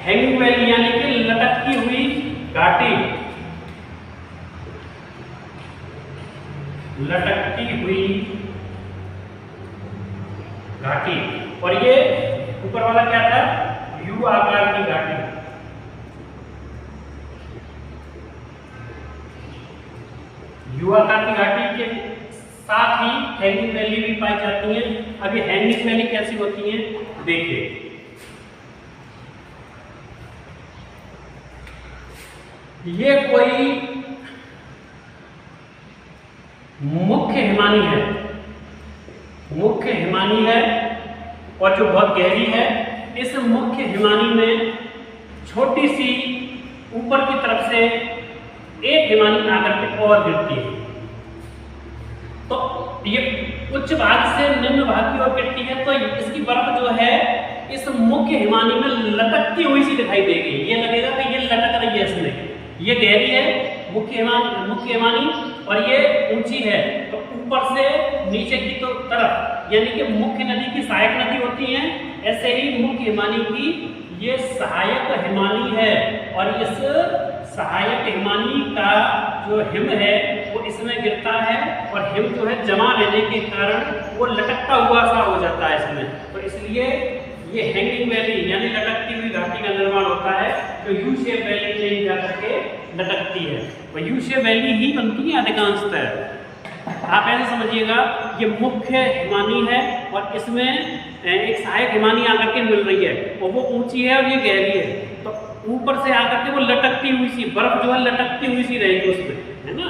hanging valley यानी कि लटकती हुई घाटी, लटकती हुई घाटी। और ये ऊपर वाला क्या था? यू आकार की घाटी। यू आकार की घाटी के साथ ही हैंगिंग वैली भी पाई जाती है। अब ये हैंगिंग वैली कैसी होती है देखिए। ये कोई मुख्य हिमानी है, मुख्य हिमानी है, और जो बहुत गहरी है। इस मुख्य हिमानी में छोटी सी ऊपर की तरफ से एक हिमानी आकर के और गिरती है, तो ये उच्च भाग से निम्न भाग की ओर गिरती है, तो इसकी बर्फ जो है इस मुख्य हिमानी में लटकती हुई सी दिखाई देगी। ये लगेगा कि ये लटक रही है इसमें, ये गहरी है मुख्य हिमानी, और ये ऊंची है, तो ऊपर से नीचे की तो तरफ, यानी कि मुख्य नदी की सहायक नदी होती है, ऐसे ही मुख्य हिमानी की ये सहायक हिमानी है। और इस सहायक हिमानी का जो हिम है वो इसमें गिरता है, और हिम जो है जमा रहने के कारण वो लटकता हुआ सा हो जाता है इसमें। तो इसलिए ये हैंगिंग वैली यानी लटकती हुई घाटी का निर्माण होता है, जो यू शेप वैली में जाकर के लटकती है। और यू शेप वैली ही बनती है अधिकांशतः। आप ऐसे समझिएगा, ये मुख्य हिमानी है और इसमें एक सहायक हिमानी आकर के मिल रही है, और वो ऊंची है और ये गहरी है, तो ऊपर से आकर के वो लटकती हुई सी बर्फ जो है लटकती हुई सी रहेगी उसमें, है ना।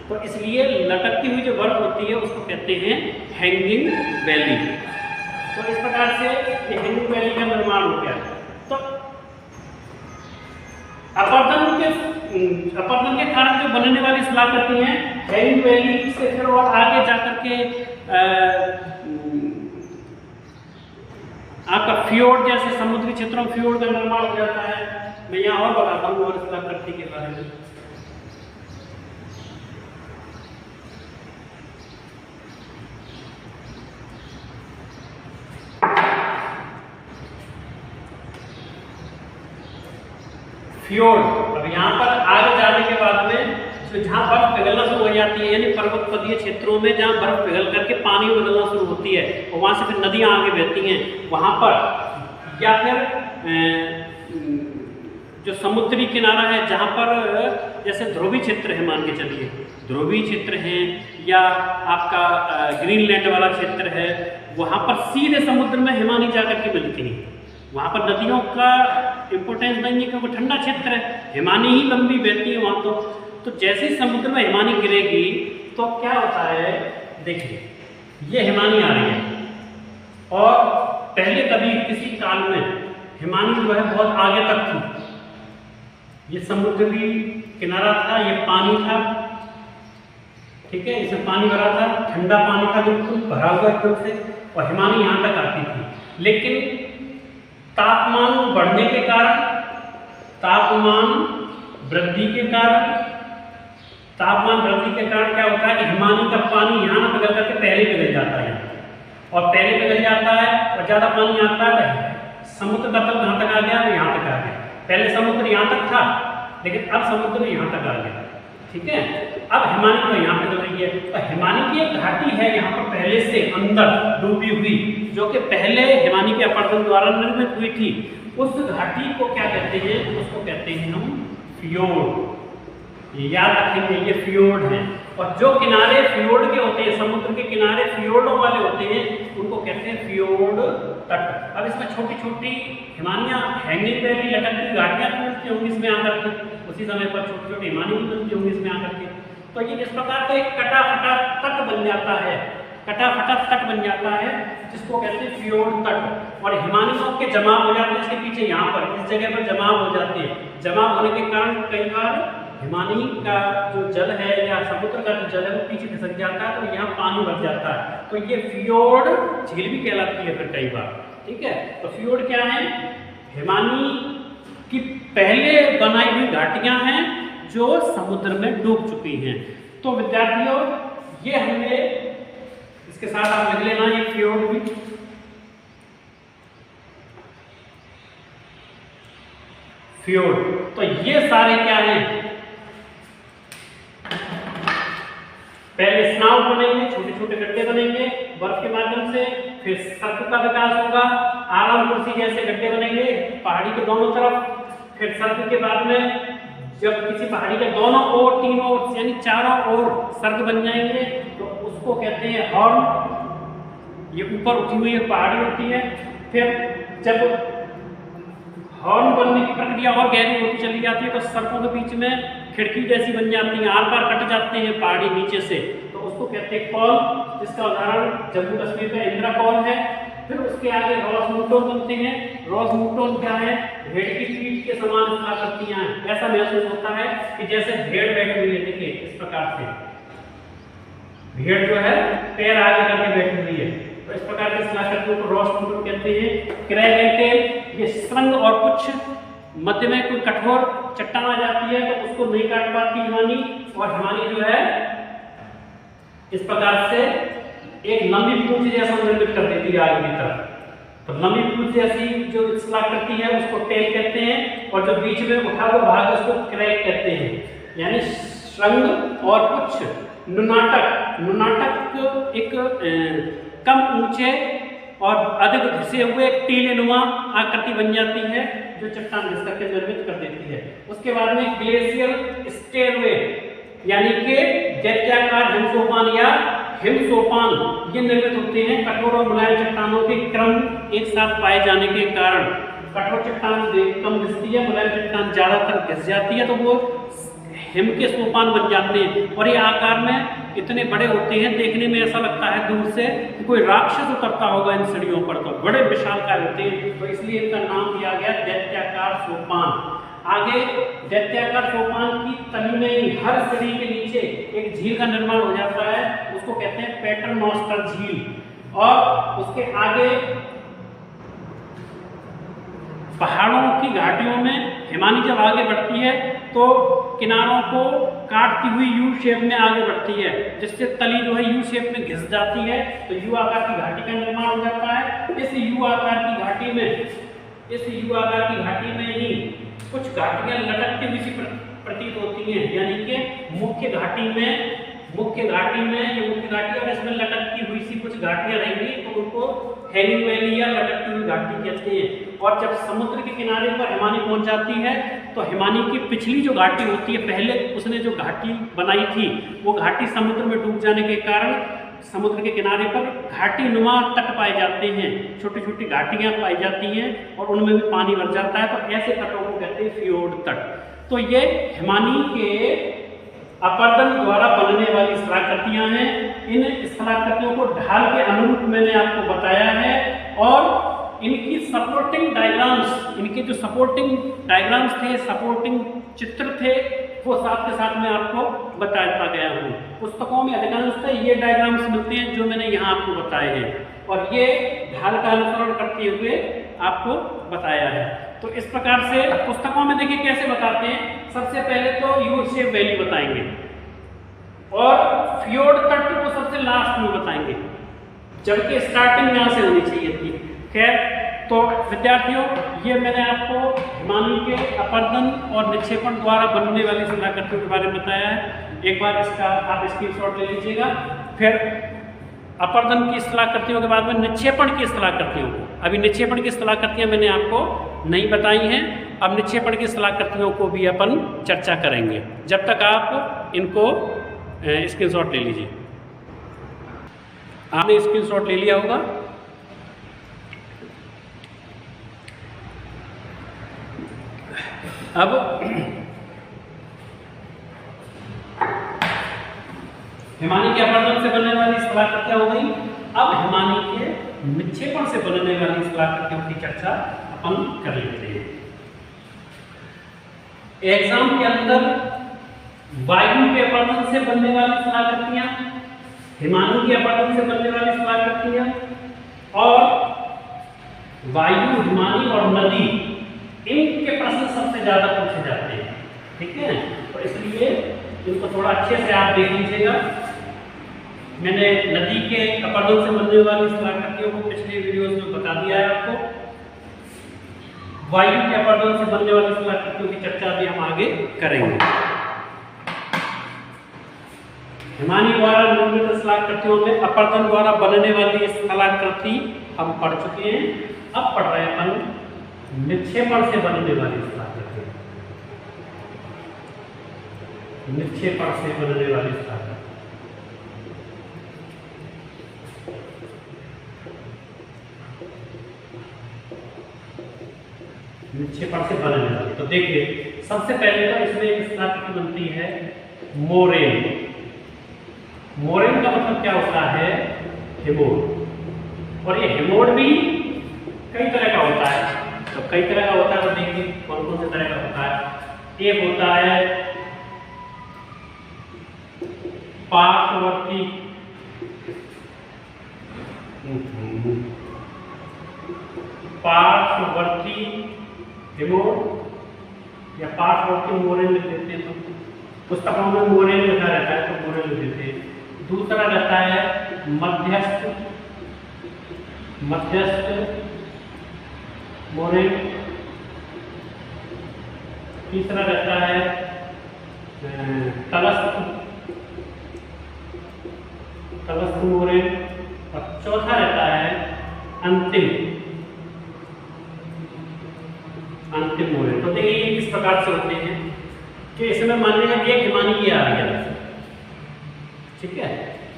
तो इसलिए लटकती हुई जो बर्फ होती है उसको कहते हैं हैंगिंग वैली। तो इस प्रकार से ये हैंगिंग वैली का निर्माण हो गया। तो अपरदन के कारण जो बनने वाली स्थलाकृति हैं, हैंगिंग वैली से फिर और आगे जाकर के आपका फ्योर्ड जैसे समुद्री क्षेत्रों में फ्योर्ड का निर्माण हो जाता है। मैं यहाँ और बताता हूँ और स्थलाकृति के बारे में। फ्योर्ड, अब यहाँ पर आगे जाने के बाद में जहाँ बर्फ पिघलना शुरू हो जाती है, यानी पर्वतपदीय क्षेत्रों में जहाँ बर्फ पिघल करके पानी में बदलना शुरू होती है, और वहाँ से फिर नदियाँ आगे बहती हैं, वहाँ पर या फिर जो समुद्री किनारा है जहाँ पर जैसे ध्रुवीय क्षेत्र है, मान के चलिए ध्रुवीय क्षेत्र है, या आपका ग्रीनलैंड वाला क्षेत्र है, वहाँ पर सीधे समुद्र में हिमानी जाकर के मिलती है। वहाँ पर नदियों का इम्पोर्टेंस नहीं है क्योंकि ठंडा क्षेत्र है, हिमानी ही लंबी बहती है वहाँ। तो जैसे ही समुद्र में हिमानी गिरेगी तो क्या होता है, देखिए ये हिमानी आ रही है, और पहले कभी किसी काल में हिमानी जो है बहुत आगे तक थी। ये समुद्री किनारा था, ये पानी था, ठीक है, इसमें पानी भरा था, ठंडा पानी था बिल्कुल भरा हुआ एकदम से, और हिमानी यहाँ तक आती थी। लेकिन तापमान बढ़ने के कारण, तापमान वृद्धि के कारण क्या होता है कि हिमानी का पानी यहाँ न पिघल करके पहले पिघल जाता है, और पहले पिघल जाता है और ज़्यादा पानी आता है समुद्र तल कहाँ तक आ गया? यहाँ तक आ गया। पहले समुद्र यहाँ तक था, लेकिन अब समुद्र यहाँ तक आ गया। ठीक है, अब हिमानी तो यहाँ पे चल रही है। तो हिमानी की एक घाटी है यहाँ पर पहले से अंदर डूबी हुई, जो कि पहले हिमानी के अपर्दन द्वारा निर्मित हुई थी। उस घाटी को क्या कहते हैं? उसको कहते हैं हम फियोर्ड। याद रखेंगे, ये फियोर्ड है। और जो किनारे फियोर्ड के होते हैं, समुद्र के किनारे फियोर्डों वाले होते हैं, उनको कहते हैं फियोर्ड तट। अब इसमें छोटी छोटी हिमानियां, हैंगिंग वैली, लटकती घाटियां मिलती होंगी इसमें आकर के, उसी समय पर छोटी छोटी हिमानी भी मिलती होंगी इसमें आकर के। तो ये इस प्रकार का एक कटा फटा तट बन जाता है, कटा फटा तट बन जाता है, जिसको कहते हैं फियोर्ड तट। और हिमानियों के जमाव हो जाते हैं इसके पीछे, यहाँ पर इस जगह पर जमाव हो जाते हैं। जमाव होने के कारण कई बार हिमानी का जो जल है या समुद्र का जो जल है वो पीछे खिसक जाता है, तो यहाँ पानी भर जाता है। तो ये फियोर्ड झील भी कहलाती है फिर कई बार। ठीक है, तो फियोर्ड क्या है? हिमानी की पहले बनाई हुई घाटियां हैं जो समुद्र में डूब चुकी हैं। तो विद्यार्थियों, ये हमने, इसके साथ आप लिख लेना ये फियोर्ड भी। फियोर्ड, तो ये सारे क्या हैं? पहले स्नाव बनेंगे, छोटे छोटे गड्ढे बनेंगे बर्फ के माध्यम से, फिर सर्प का विकास होगा, आराम कुर्सी जैसे गड्ढे बनेंगे पहाड़ी के दोनों तरफ। फिर सर्प के बाद में जब किसी पहाड़ी के दोनों ओर, तीनों ओर, यानी चारों ओर सर्प बन जाएंगे, तो उसको कहते हैं हॉर्न। ये ऊपर उठी हुई एक पहाड़ी होती है। फिर जब हॉर्न बनने की प्रक्रिया और गहरी होती चली जाती है, तो सर्पों के बीच में खिड़की जैसी बन जाती है, आर पार कट जाते हैं पहाड़ी नीचे से, तो उसको कहते हैं कॉल, जिसका उदाहरण जम्मू कश्मीर का इंदिरा कॉल है। फिर उसके आगे रोसमूटोन बनते हैं। रोसमूटोन क्या है? भेड़ की पीठ के समान स्थलाकृतियां हैं। ऐसा महसूस होता है कि जैसे भेड़ बैठी हुई है। देखिए इस प्रकार से भेड़ जो है पैर आगे करके बैठी हुई है, तो इस प्रकार के स्थलाकृतियों को रोसमूटोन कहते हैं। क्रेग, ये श्रृंग और कुछ मध्य में कोई कठोर चट्टान आ जाती है, तो उसको नहीं काट पाती हिमानी, और हिमानी जो है इस प्रकार से एक लंबी पूंछ जैसा निर्मित कर देती है आगे की तरफ। तो लंबी पूंछ जैसी जो स्थलाकृति है उसको टेल कहते हैं, और जो बीच में उठा हुआ भाग है उसको क्रैक कहते हैं। यानी श्रृंग और कुछ नुनाटक। नुनाटक एक कम ऊंचे और अधिक घिसे हुए टीलेनुमा आकृति बन जाती है, जो चट्टान घिस करके निर्मित कर देती है। उसके बाद में ग्लेशियल स्टेरवे, यानी कि दैत्याकार हिमसोपान या हिमसोपान, ये निर्मित होते हैं कठोर और मुलायम चट्टानों के क्रम एक साथ पाए जाने के कारण। कठोर चट्टान कम घिसती है, मुलायम चट्टान ज्यादातर घिस जाती है, तो वो हिम के सोपान बन जाते हैं। और ये आकार में इतने बड़े होते हैं, देखने में ऐसा लगता है दूर से कि कोई राक्षस उतरता होगा इन सीढ़ियों पर, तो बड़े विशालकाय होते हैं, तो इसलिए इनका नाम दिया गया दैत्याकार सोपान। आगे दैत्याकार सोपान की तली में ही हर सीढ़ी के नीचे एक झील का निर्माण हो जाता है, उसको कहते हैं पैटरनोस्टर झील। और उसके आगे पहाड़ों की घाटियों में हिमानी जब आगे बढ़ती है तो किनारों को काटती हुई यू शेप में आगे बढ़ती है, जिससे तली जो है यू शेप में घिस जाती है, तो यू आकार की घाटी का निर्माण हो जाता है। इस यू आकार की घाटी में ही कुछ घाटियां लटकती हुई सी प्रतीत होती हैं, यानी कि मुख्य घाटी में ये मुख्य घाटी और इसमें लटकती हुई सी कुछ घाटियां रहेंगी, तो उनको हैंगिंग वैली या लटकती हुई घाटी कहते हैं। और जब समुद्र के किनारे पर हिमानी पहुंच जाती है, तो हिमानी की पिछली जो घाटी होती है, पहले उसने जो घाटी बनाई थी, वो घाटी समुद्र में डूब जाने के कारण समुद्र के किनारे पर घाटी नुमा तट पाए जाते हैं, छोटी छोटी घाटियां पाई जाती हैं और उनमें भी पानी भर जाता है, तो ऐसे तटों को कहते हैं फियोर्ड तट। तो ये हिमानी के अपर्दन द्वारा बनने वाली स्थलाकृतियां हैं। इन स्थलाकृतियों को ढाल के अनुरूप मैंने आपको बताया है, और इनकी सपोर्टिंग डायग्राम्स, इनके जो सपोर्टिंग डायग्राम्स थे, सपोर्टिंग चित्र थे, वो साथ के साथ मैं आपको बताता गया हूँ। पुस्तकों में अधिकांशतः ये डायग्राम्स मिलते हैं जो मैंने यहाँ आपको बताए हैं, और ये ढाल का अनुसरण करते हुए आपको बताया है। तो इस प्रकार से पुस्तकों में देखिए कैसे बताते हैं। सबसे पहले तो यू शेप वैली बताएंगे, और फियोर्ड तट को सबसे लास्ट में बताएंगे, जबकि स्टार्टिंग यहाँ से होनी चाहिए थी। खैर, तो विद्यार्थियों, ये मैंने आपको हिमानी के अपर्दन और निक्षेपण द्वारा बनने वाली स्थलाकृतियों के बारे में बताया है। एक बार इसका आप स्क्रीनशॉट ले लीजिएगा। फिर अपर्दन की स्थलाकृतियों के बाद में निक्षेपण की स्थलाकृतियों को, अभी निक्षेपण की स्थलाकृतियाँ मैंने आपको नहीं बताई हैं, अब निक्षेपण की स्थलाकृतियों को भी अपन चर्चा करेंगे। जब तक आप इनको स्क्रीनशॉट ले लीजिए। आपने स्क्रीनशॉट ले लिया होगा। अब हिमानी के अपर्दन से बनने वाली स्थलाकृतियां हो गई। अब हिमानी के निक्षेपण से बनने वाली स्थलाकृतियों की चर्चा अपन कर लेते हैं। एग्जाम के अंदर वायु के अपर्दन से बनने वाली स्थलाकृतियां, हिमानी के अपर्दन से बनने वाली स्थलाकृतियां और वायु, हिमानी और नदी, इनके प्रश्न सबसे ज्यादा पूछे जाते हैं। ठीक है, तो इसलिए इनको थोड़ा अच्छे से आप देख लीजिएगा। मैंने नदी के अपर्दन से बनने वाली स्थलाकृतियों को पिछले वीडियोस में बता दिया है आपको। वायु के अपर्दन से बनने वाली स्थलाकृतियों की चर्चा भी हम आगे करेंगे। हिमानी द्वारा निर्मित स्थलाकृतियों में अपर्दन द्वारा बनने वाली स्थलाकृति हम पढ़ चुके हैं। अब पढ़ रहे हैं अपन निक्षेपण से बनने वाली स्थलाकृति। निक्षेपण से बनने वाली स्थलाकृति, निक्षेपण से बनने वाली। तो देखिए, सबसे पहले तो इसमें एक स्थलाकृति बनती है मोरेन। मोरेन का मतलब क्या होता है? हिमोड। और ये हिमोड भी कई तरह का होता है। तो कई तरह का होता है, तो देखिए कौन कौन से तरह का होता है। एक होता है पार्श्ववर्ती, पार्श्ववर्ती हिमोड या पार्श्ववर्ती मोरेन लिख देते हैं। तो पुस्तकों में मोरेन लिखा रहता है, तो मोरेन लिख देते हैं। दूसरा रहता है मध्यस्थ, मध्यस्थ मोरेन। तीसरा रहता है तलस्थ, तलस्थ मोरेन। और चौथा रहता है अंतिम, अंतिम मोरेन। तो देखिए ये किस प्रकार से होते हैं कि इसमें मान लीजिए एक हिमानी ये आ रही है, ठीक है,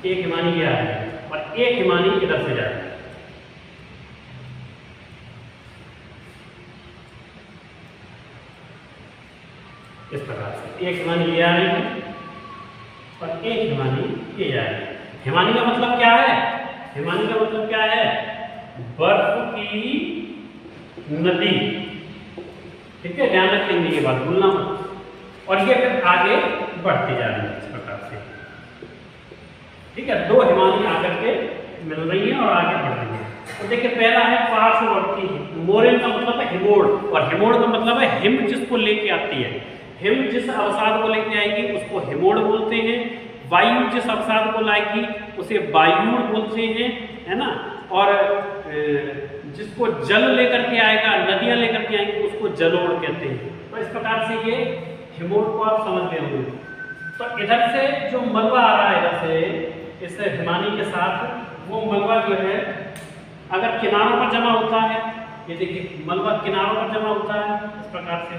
एक हिमानी ये आ रही है और एक हिमानी इधर से जा रही है। इस प्रकार से एक हिमानी ये आ रही है और एक हिमानी ये जा रही है। हिमानी का मतलब क्या है? हिमानी का मतलब क्या है? बर्फ की नदी। ठीक है, ध्यान रखेंगे ये बात, भूलना मत। और ये फिर आगे बढ़ती जा रही है इस प्रकार से। ठीक है, दो हिमानी आकर के मिल रही है और आगे बढ़ रही है। तो देखिए, पहला है पार्श्ववर्ती मोरेन का मतलब है हिमोड, और हिमोड का मतलब है हिम जिसको लेके आती है। हिम जिस अवसाद को लेके आएगी उसको हिमोड बोलते हैं। वायु जिस अवसाद को लाएगी उसे वायुड़ बोलते हैं, है ना। और जिसको जल लेकर के आएगा, नदियां लेकर के आएंगी, उसको जलोड़ कहते हैं। तो इस प्रकार से ये हिमोड को आप समझ गए होंगे। तो इधर से जो मलबा आ रहा है, इधर से इस हिमानी के साथ, वो मलबा जो है अगर किनारों पर जमा होता है, ये देखिए मलबा किनारों पर जमा होता है इस प्रकार से,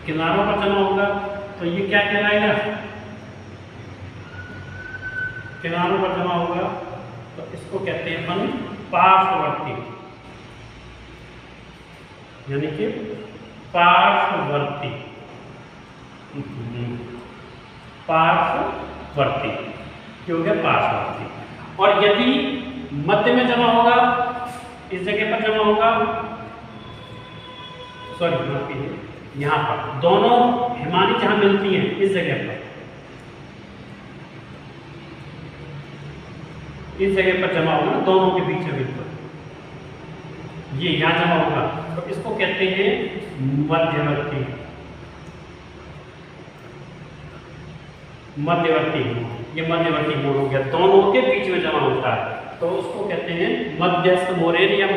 किनारों पर जमा होगा तो ये क्या कहलाएगा? किनारों पर जमा होगा तो इसको कहते हैं अपन पार्श्ववर्ती, यानी कि पार्श्ववर्ती, पार्श्ववर्ती क्योंकि पार्श्ववर्ती। और यदि मध्य में जमा होगा, इस जगह पर जमा होगा, सॉरी यहाँ पर दोनों हिमानी जहां मिलती हैं इस जगह पर, इस जगह पर जमा होगा, दोनों के बीच में बिल्कुल ये यहां जमा होगा तो इसको कहते हैं मध्यवर्ती, मध्यवर्ती। ये मध्यवर्ती मोड़ हो गया, दोनों के बीच में जमा होता है। तो उसको कहते हैं मध्यस्थ मोरेन या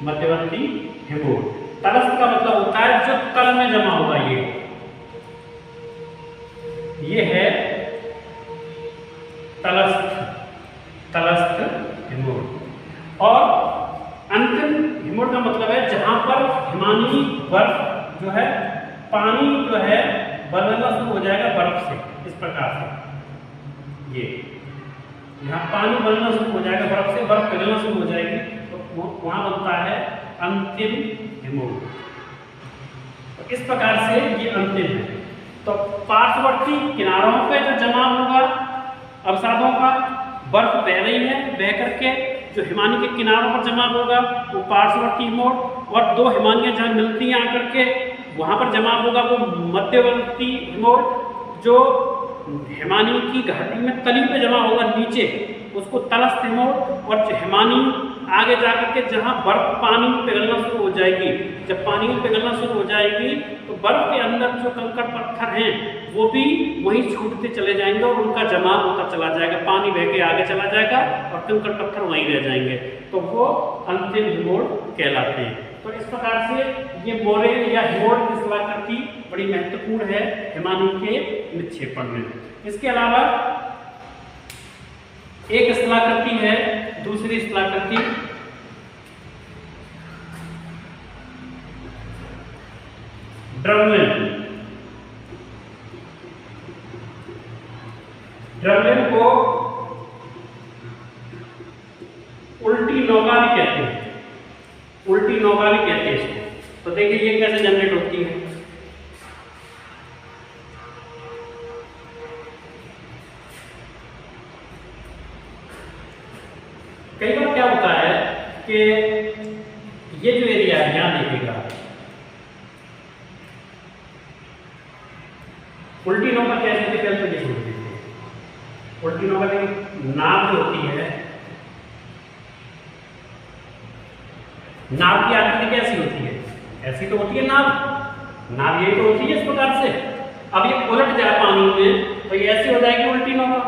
मध्यवर्ती हिमोर। तलस्थ का मतलब होता है जो तल में जमा होगा, ये है तलस्थ हिमोर। और अंतिम हिमोर का मतलब है जहां पर हिमानी बर्फ जो है, पानी जो है बदलना शुरू हो जाएगा बर्फ से, इस प्रकार से ये यहाँ पानी बनना शुरू हो जाएगा बर्फ से, बर्फ पिघलना शुरू हो जाएगी, तो वहां बनता है अंतिम हिमोर। तो इस प्रकार से ये अंतिम है। तो पार्श्ववर्ती किनारों पे जो जमाव होगा अवसादों का, बर्फ बह रही है, बह करके जो हिमानी के किनारों पर जमा होगा वो पार्श्ववर्ती हिमोर, और दो हिमानियां जहां मिलती हैं आकर के वहां पर जमा होगा वो मध्यवर्ती हिमोर। जो हिमानी की घाटी में तली पे जमा होगा नीचे, उसको तलस्थ हिमोर। और जो हिमानी आगे जाकर के जहां बर्फ पानी में पिघलना शुरू हो जाएगी, जब पानी में पिघलना शुरू हो जाएगी तो बर्फ के अंदर जो कंकड़ पत्थर हैं वो भी वहीं छूटते चले जाएंगे और उनका जमाव होता चला जाएगा, पानी बह के आगे चला जाएगा और कंकड़ पत्थर वहीं रह जाएंगे, तो वो अंतिम हिमोर कहलाते हैं। तो इस प्रकार से ये मोरेन या हिमोर की स्थलाकृति बड़ी महत्वपूर्ण है हिमानी के निक्षेपण में। इसके अलावा एक स्थलाकृति है, दूसरी स्थलाकृति ड्रमलिन। ड्रमलिन को उल्टी नौगाली कहते हैं, उल्टी नौगाली कहते हैं इसको। तो देखिए ये कैसे जनरेट होती है। कई बार क्या होता है कि ये जो एरिया है यहां देखिएगा, उल्टी नौका कैसे होती है, तो ये छोड़ दीजिए। उल्टी नौका की नाव जो होती है, नाव की आकृति कैसी होती है, ऐसी तो होती है नाव यही तो होती है इस प्रकार से। अब ये उलट जाए पानी में तो ये ऐसी हो जाएगी उल्टी नौका,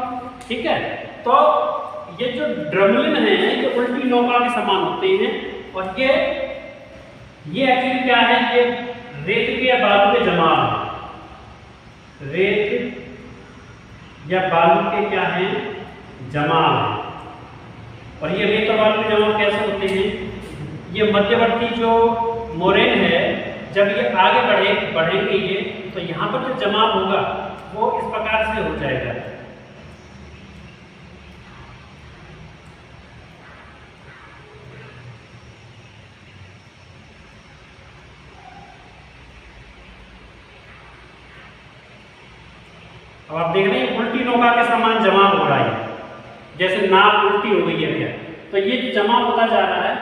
ठीक है। तो ये जो ड्रमलिन है ये उल्टी नौका के समान होते हैं। और ये एक्चुअली क्या है, ये रेत के बालू के जमाव है, रेत या बालू के क्या है जमाव है। और ये रेत और बालू के जमाव कैसे होते हैं, ये मध्यवर्ती जो मोरेन है जब ये आगे बढ़ेंगे ये, तो यहाँ पर जो जमाव होगा वो इस प्रकार से हो जाएगा। अब आप देख रहे हैं उल्टी नौका के समान जमाव हो रहा है, जैसे नाव उल्टी हो गई है क्या, तो ये जो जमाव होता जा रहा है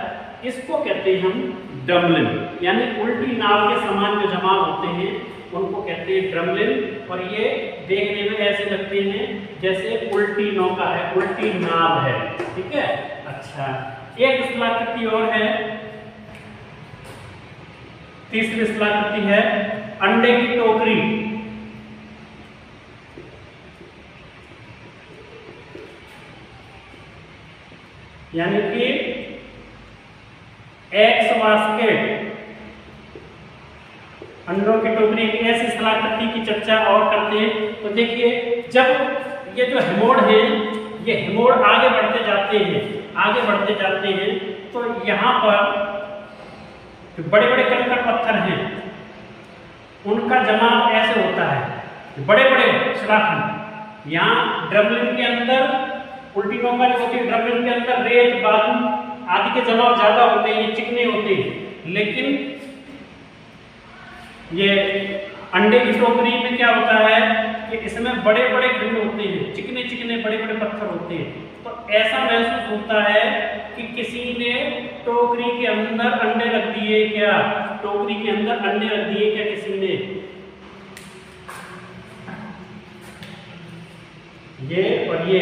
इसको कहते हैं हम ड्रमलिन, यानी उल्टी नाव के समान जो जमाव होते हैं उनको कहते हैं ड्रमलिन। और ये देखने में ऐसे लगते हैं जैसे उल्टी नौका है, उल्टी नाव है, ठीक है। अच्छा, एक स्थलाकृति और है, तीसरी स्थलाकृति है अंडे की टोकरी। यानी कि एग्स बास्केट, अंडों की टोकरी, ऐसी स्थलाकृति की चर्चा और करते हैं। तो देखिए जब ये जो हिमोर हैं ये हिमोर आगे बढ़ते जाते हैं तो यहाँ पर जो बड़े बड़े कंकड़ पत्थर हैं उनका जमाव ऐसे होता है, बड़े बड़े शिलाखंड। यहाँ ड्रमलिन के अंदर उल्टी नौका जो होती है, ड्रमलिन के अंदर रेत बालू आदि के जमाव ज्यादा होते हैं, ये चिकने होते हैं। लेकिन ये अंडे की टोकरी में क्या होता है कि इसमें बड़े बड़े खंड होते हैं, चिकने चिकने बड़े बड़े पत्थर होते हैं। तो ऐसा महसूस होता है कि किसी ने टोकरी के अंदर अंडे रख दिए क्या, टोकरी के अंदर अंडे रख दिए क्या किसी ने। ये और ये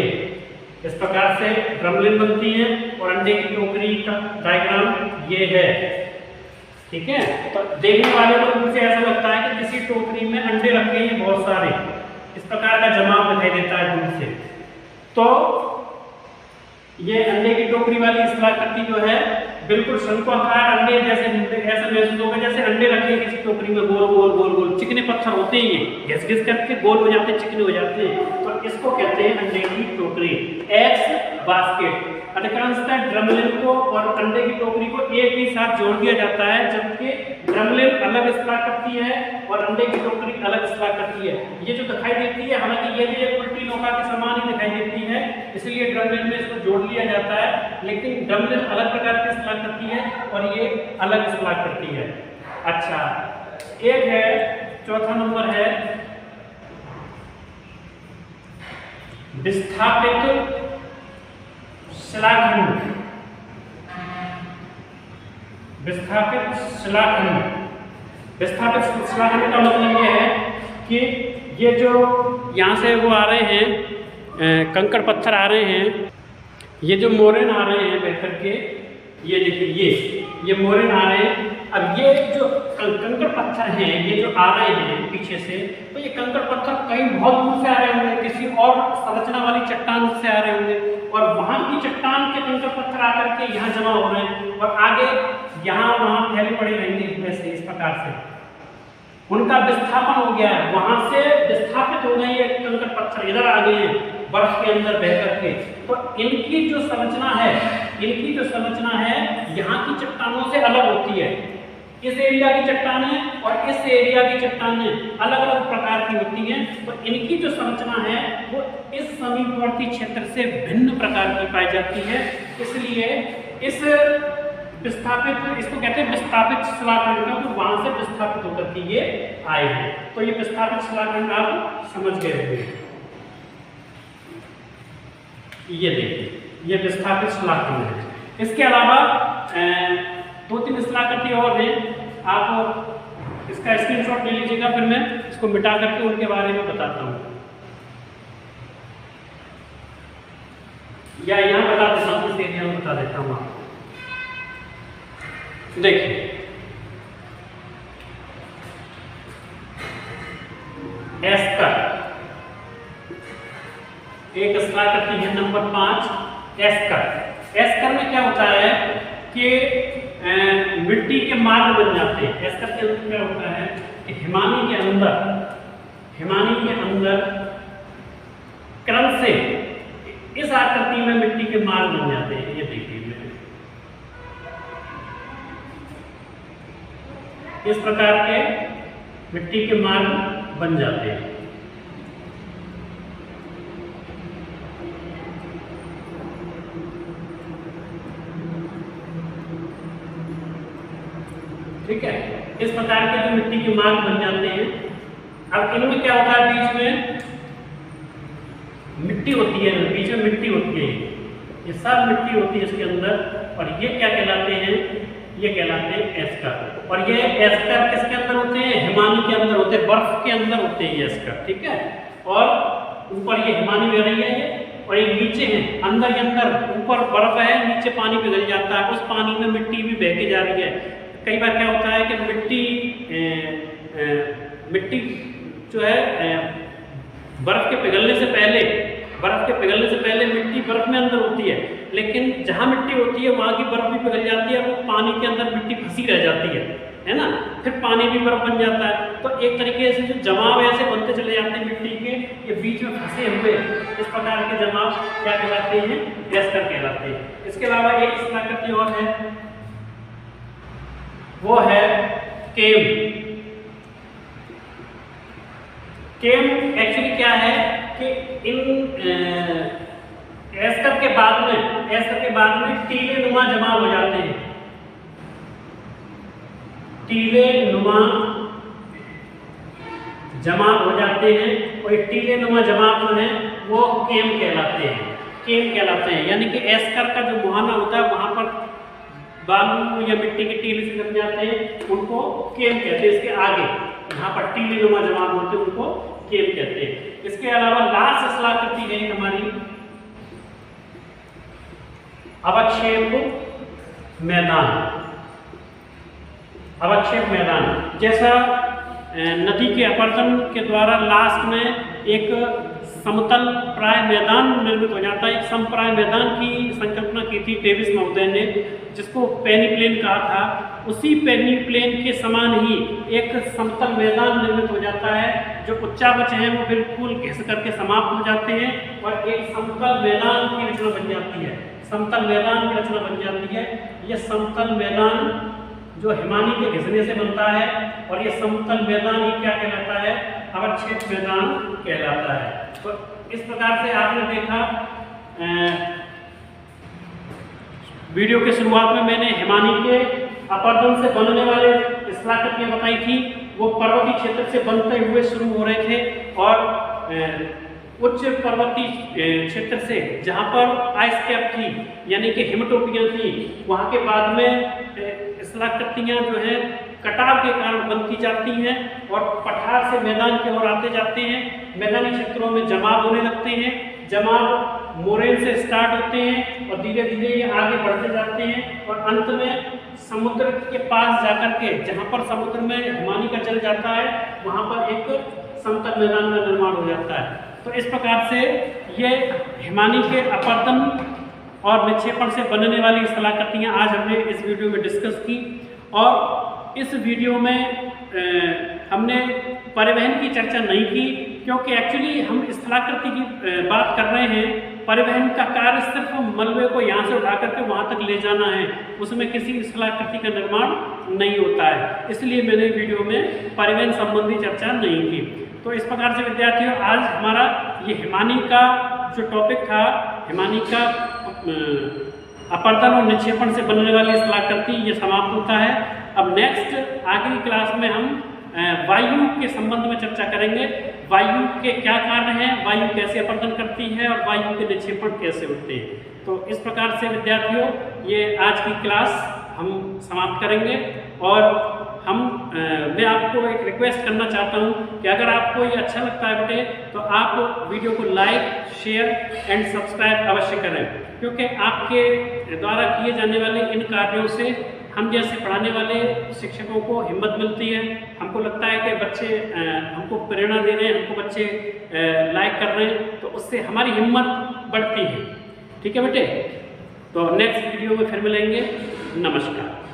इस प्रकार से ड्रमलिन बनती है और अंडे की टोकरी का डायग्राम ये है, ठीक है। तो देखने वाले को दूर से ऐसा लगता है कि किसी टोकरी में अंडे रखे हैं बहुत सारे, इस प्रकार का जमाव दिखाई देता है दूर से। तो ये अंडे की टोकरी वाली स्थलाकृति जो है बिल्कुल शंकुआकार अंडे जैसे ऐसा महसूस होगा जैसे अंडे रखे हैं किसी टोकरी में, गोल गोल गोल गोल चिकने पत्थर होते ही हैं, घिस घिस करके गोल हो जाते हैं, चिकने हो जाते हैं, तो इसको कहते हैं अंडे की टोकरी, एग्स बास्केट। अधिकांशतः ड्रमलिन को और अंडे की टोकरी को एक ही साथ जोड़ दिया जाता है, जबकि ड्रमलिन अलग स्थलाकृति है और अंडे की टोकरी अलग स्थलाकृति है। ये जो दिखाई देती है, हालांकि ये भी एक उल्टी नौका के समान ही दिखाई देती है, इसलिए ड्रमलिन में इसको जोड़ लिया जाता है, लेकिन ड्रमलिन अलग प्रकार की स्थलाकृति है और ये अलग स्थलाकृति है। अच्छा, एक है, चौथा नंबर है विस्थापित शिलाखंड। विस्थापित शिलाखंड, विस्थापित शिलाखंड का मतलब ये है कि ये जो यहाँ से वो आ रहे हैं कंकड़ पत्थर आ रहे हैं, ये जो मोरेन आ रहे हैं बेहतर के, ये देखिए ये मोरेन आ रहे हैं। अब ये जो कंकड़ पत्थर हैं ये जो आ रहे हैं पीछे से, तो ये कंकड़ पत्थर कहीं बहुत दूर से आ रहे होंगे, किसी और संरचना वाली चट्टान से आ रहे होंगे, और वहां की चट्टान के कंकड़ पत्थर आकर के यहाँ जमा हो रहे हैं और आगे यहाँ वहां फैले पड़े रहेंगे ऐसे इस प्रकार से। उनका विस्थापन हो गया है, वहां से विस्थापित हो गए ये कंकड़ पत्थर, इधर आ गए हैं बर्फ के अंदर बह करके। तो इनकी जो संरचना है, इनकी जो संरचना है यहाँ की चट्टानों से अलग होती है। इस एरिया की चट्टानें और इस एरिया की चट्टानें अलग अलग प्रकार की होती हैं, तो इनकी जो संरचना है वो इस समीपवर्ती क्षेत्र से भिन्न प्रकार की पाई जाती है। इसलिए इस विस्थापित, इसको कहते हैं विस्थापित शिलाखंड, क्योंकि वहां से विस्थापित होकर के ये आए हैं। तो ये विस्थापित शिलाखंड आप समझ गए होंगे। ये देखिए, ये विस्थापित शिलाखंड है। इसके अलावा 2-3 शिलाकृति और हैं, आप इसका स्क्रीनशॉट ले लीजिएगा, फिर मैं इसको मिटा करके उनके बारे में बताता हूँ, या यहाँ बता देता हूँ, इस एरिया में बता देता हूँ आपको। देखिए, एस्कर एक शिलाकृति है नंबर 5, एस्कर। एस्कर में क्या होता है कि मिट्टी के मार्ग बन जाते हैं। एस्कर के अंदर क्या होता है कि हिमानी के अंदर क्रम से इस आकृति में मिट्टी के मार्ग बन जाते हैं। ये देखिए, इस प्रकार के मिट्टी के मार्ग बन जाते हैं। ठीक है, इस प्रकार के जो मिट्टी के मार्ग बन जाते हैं। अब इनमें क्या होता है, बीच में मिट्टी होती है, बीच में मिट्टी होती है, ये सब मिट्टी होती है इसके अंदर, और ये क्या कहलाते हैं, ये कहलाते हैं एस्कर। और ये एस्कर किसके अंदर होते हैं, हिमानी के अंदर होते हैं, बर्फ के अंदर होते हैं ये एस्कर। ठीक है, और ऊपर ये हिमानी बह रही है ये, और ये नीचे है, अंदर के अंदर ऊपर बर्फ है, नीचे पानी पिघल जाता है, उस पानी में मिट्टी भी बह के जा रही है। कई बार क्या होता है कि मिट्टी जो है बर्फ के पिघलने से पहले मिट्टी बर्फ में अंदर होती है, लेकिन जहाँ मिट्टी होती है वहाँ की बर्फ भी पिघल जाती है, वो पानी के अंदर मिट्टी फंसी रह जाती है ना, फिर पानी भी बर्फ बन जाता है। तो एक तरीके से जो जमाव ऐसे बनते चले जाते हैं मिट्टी के, ये बीच में फंसे हुए, इस प्रकार के जमाव क्या कहलाते हैं, एस्कर कहलाते हैं। इसके अलावा एक शिलाकृति और है, वो है केम। केम एक्चुअली क्या है कि इन एस्कर के बाद में टीले नुमा जमा हो जाते हैं, टीले नुमा जमा हो जाते हैं, और ये टीले नुमा जमा जो है वो केम कहलाते हैं। यानी कि एस्कर का जो मुहाना होता है वहां पर बालू या मिट्टी के टीले से जम जाते हैं, उनको केम कहते हैं। इसके आगे यहाँ पर टीले नुमा जमा होते हैं, उनको केम कहते हैं। इसके अलावा लास्ट शिलाकृति है हमारी अवक्षेप मैदान। जैसा नदी के अपरदन के द्वारा लास्ट में एक समतल प्राय मैदान निर्मित हो जाता है। एक समप्राय मैदान की संकल्पना की थी डेविस महोदय ने, जिसको पेनी प्लेन कहा था। उसी पेनी प्लेन के समान ही एक समतल मैदान निर्मित हो जाता है, जो उच्चावच हैं वो बिल्कुल घिस करके समाप्त हो जाते हैं और एक समतल मैदान की रचना बन जाती है। समतल मैदान की रचना बन जाती है। यह समतल मैदान जो हिमानी के घिसने से बनता है, और ये समतल मैदान ही क्या कहलाता है? अवक्षेप मैदान कहलाता है। तो इस प्रकार से आपने देखा, वीडियो के शुरुआत में मैंने हिमानी के अपरदन से बनने वाले स्थलाकृतियां बताई थी। वो पर्वतीय क्षेत्र से बनते हुए शुरू हो रहे थे और उच्च पर्वतीय क्षेत्र से जहाँ पर आइस कैप थी यानी कि हिमटोपियाँ थी, वहाँ के बाद में स्थलाकृतियाँ जो है कटाव के कारण बनती जाती हैं और पठार से मैदान की ओर आते जाते हैं। मैदानी क्षेत्रों में जमाव होने लगते हैं। जमाव मोरेन से स्टार्ट होते हैं और धीरे धीरे ये आगे बढ़ते जाते हैं और अंत में समुद्र के पास जाकर के, जहाँ पर समुद्र में हिमानी का जल जाता है, वहाँ पर एक समतल मैदान का निर्माण हो जाता है। तो इस प्रकार से ये हिमानी के अपर्दन और निक्षेपण से बनने वाली स्थलाकृतियाँ आज हमने इस वीडियो में डिस्कस की। और इस वीडियो में हमने परिवहन की चर्चा नहीं की, क्योंकि एक्चुअली हम स्थलाकृति की बात कर रहे हैं। परिवहन का कार्य सिर्फ मलबे को यहाँ से उठा करके वहाँ तक ले जाना है, उसमें किसी स्थलाकृति का निर्माण नहीं होता है। इसलिए मैंने वीडियो में परिवहन संबंधी चर्चा नहीं की। तो इस प्रकार से विद्यार्थियों, आज हमारा ये हिमानी का जो टॉपिक था, हिमानी का अपर्दन और निक्षेपण से बनने वाली स्थलाकृति, ये समाप्त होता है। अब नेक्स्ट आगे की क्लास में हम वायु के संबंध में चर्चा करेंगे। वायु के क्या कार्य हैं, वायु कैसे अपर्दन करती है और वायु के निक्षेपण कैसे होते हैं। तो इस प्रकार से विद्यार्थियों, ये आज की क्लास हम समाप्त करेंगे। और मैं आपको एक रिक्वेस्ट करना चाहता हूँ कि अगर आपको ये अच्छा लगता है बेटे, तो आप वीडियो को लाइक, शेयर एंड सब्सक्राइब अवश्य करें, क्योंकि आपके द्वारा किए जाने वाले इन कार्यों से हम जैसे पढ़ाने वाले शिक्षकों को हिम्मत मिलती है। हमको लगता है कि बच्चे हमको प्रेरणा दे रहे हैं, हमको बच्चे लाइक कर रहे हैं, तो उससे हमारी हिम्मत बढ़ती है। ठीक है बेटे, तो नेक्स्ट वीडियो में फिर मिलेंगे। नमस्कार।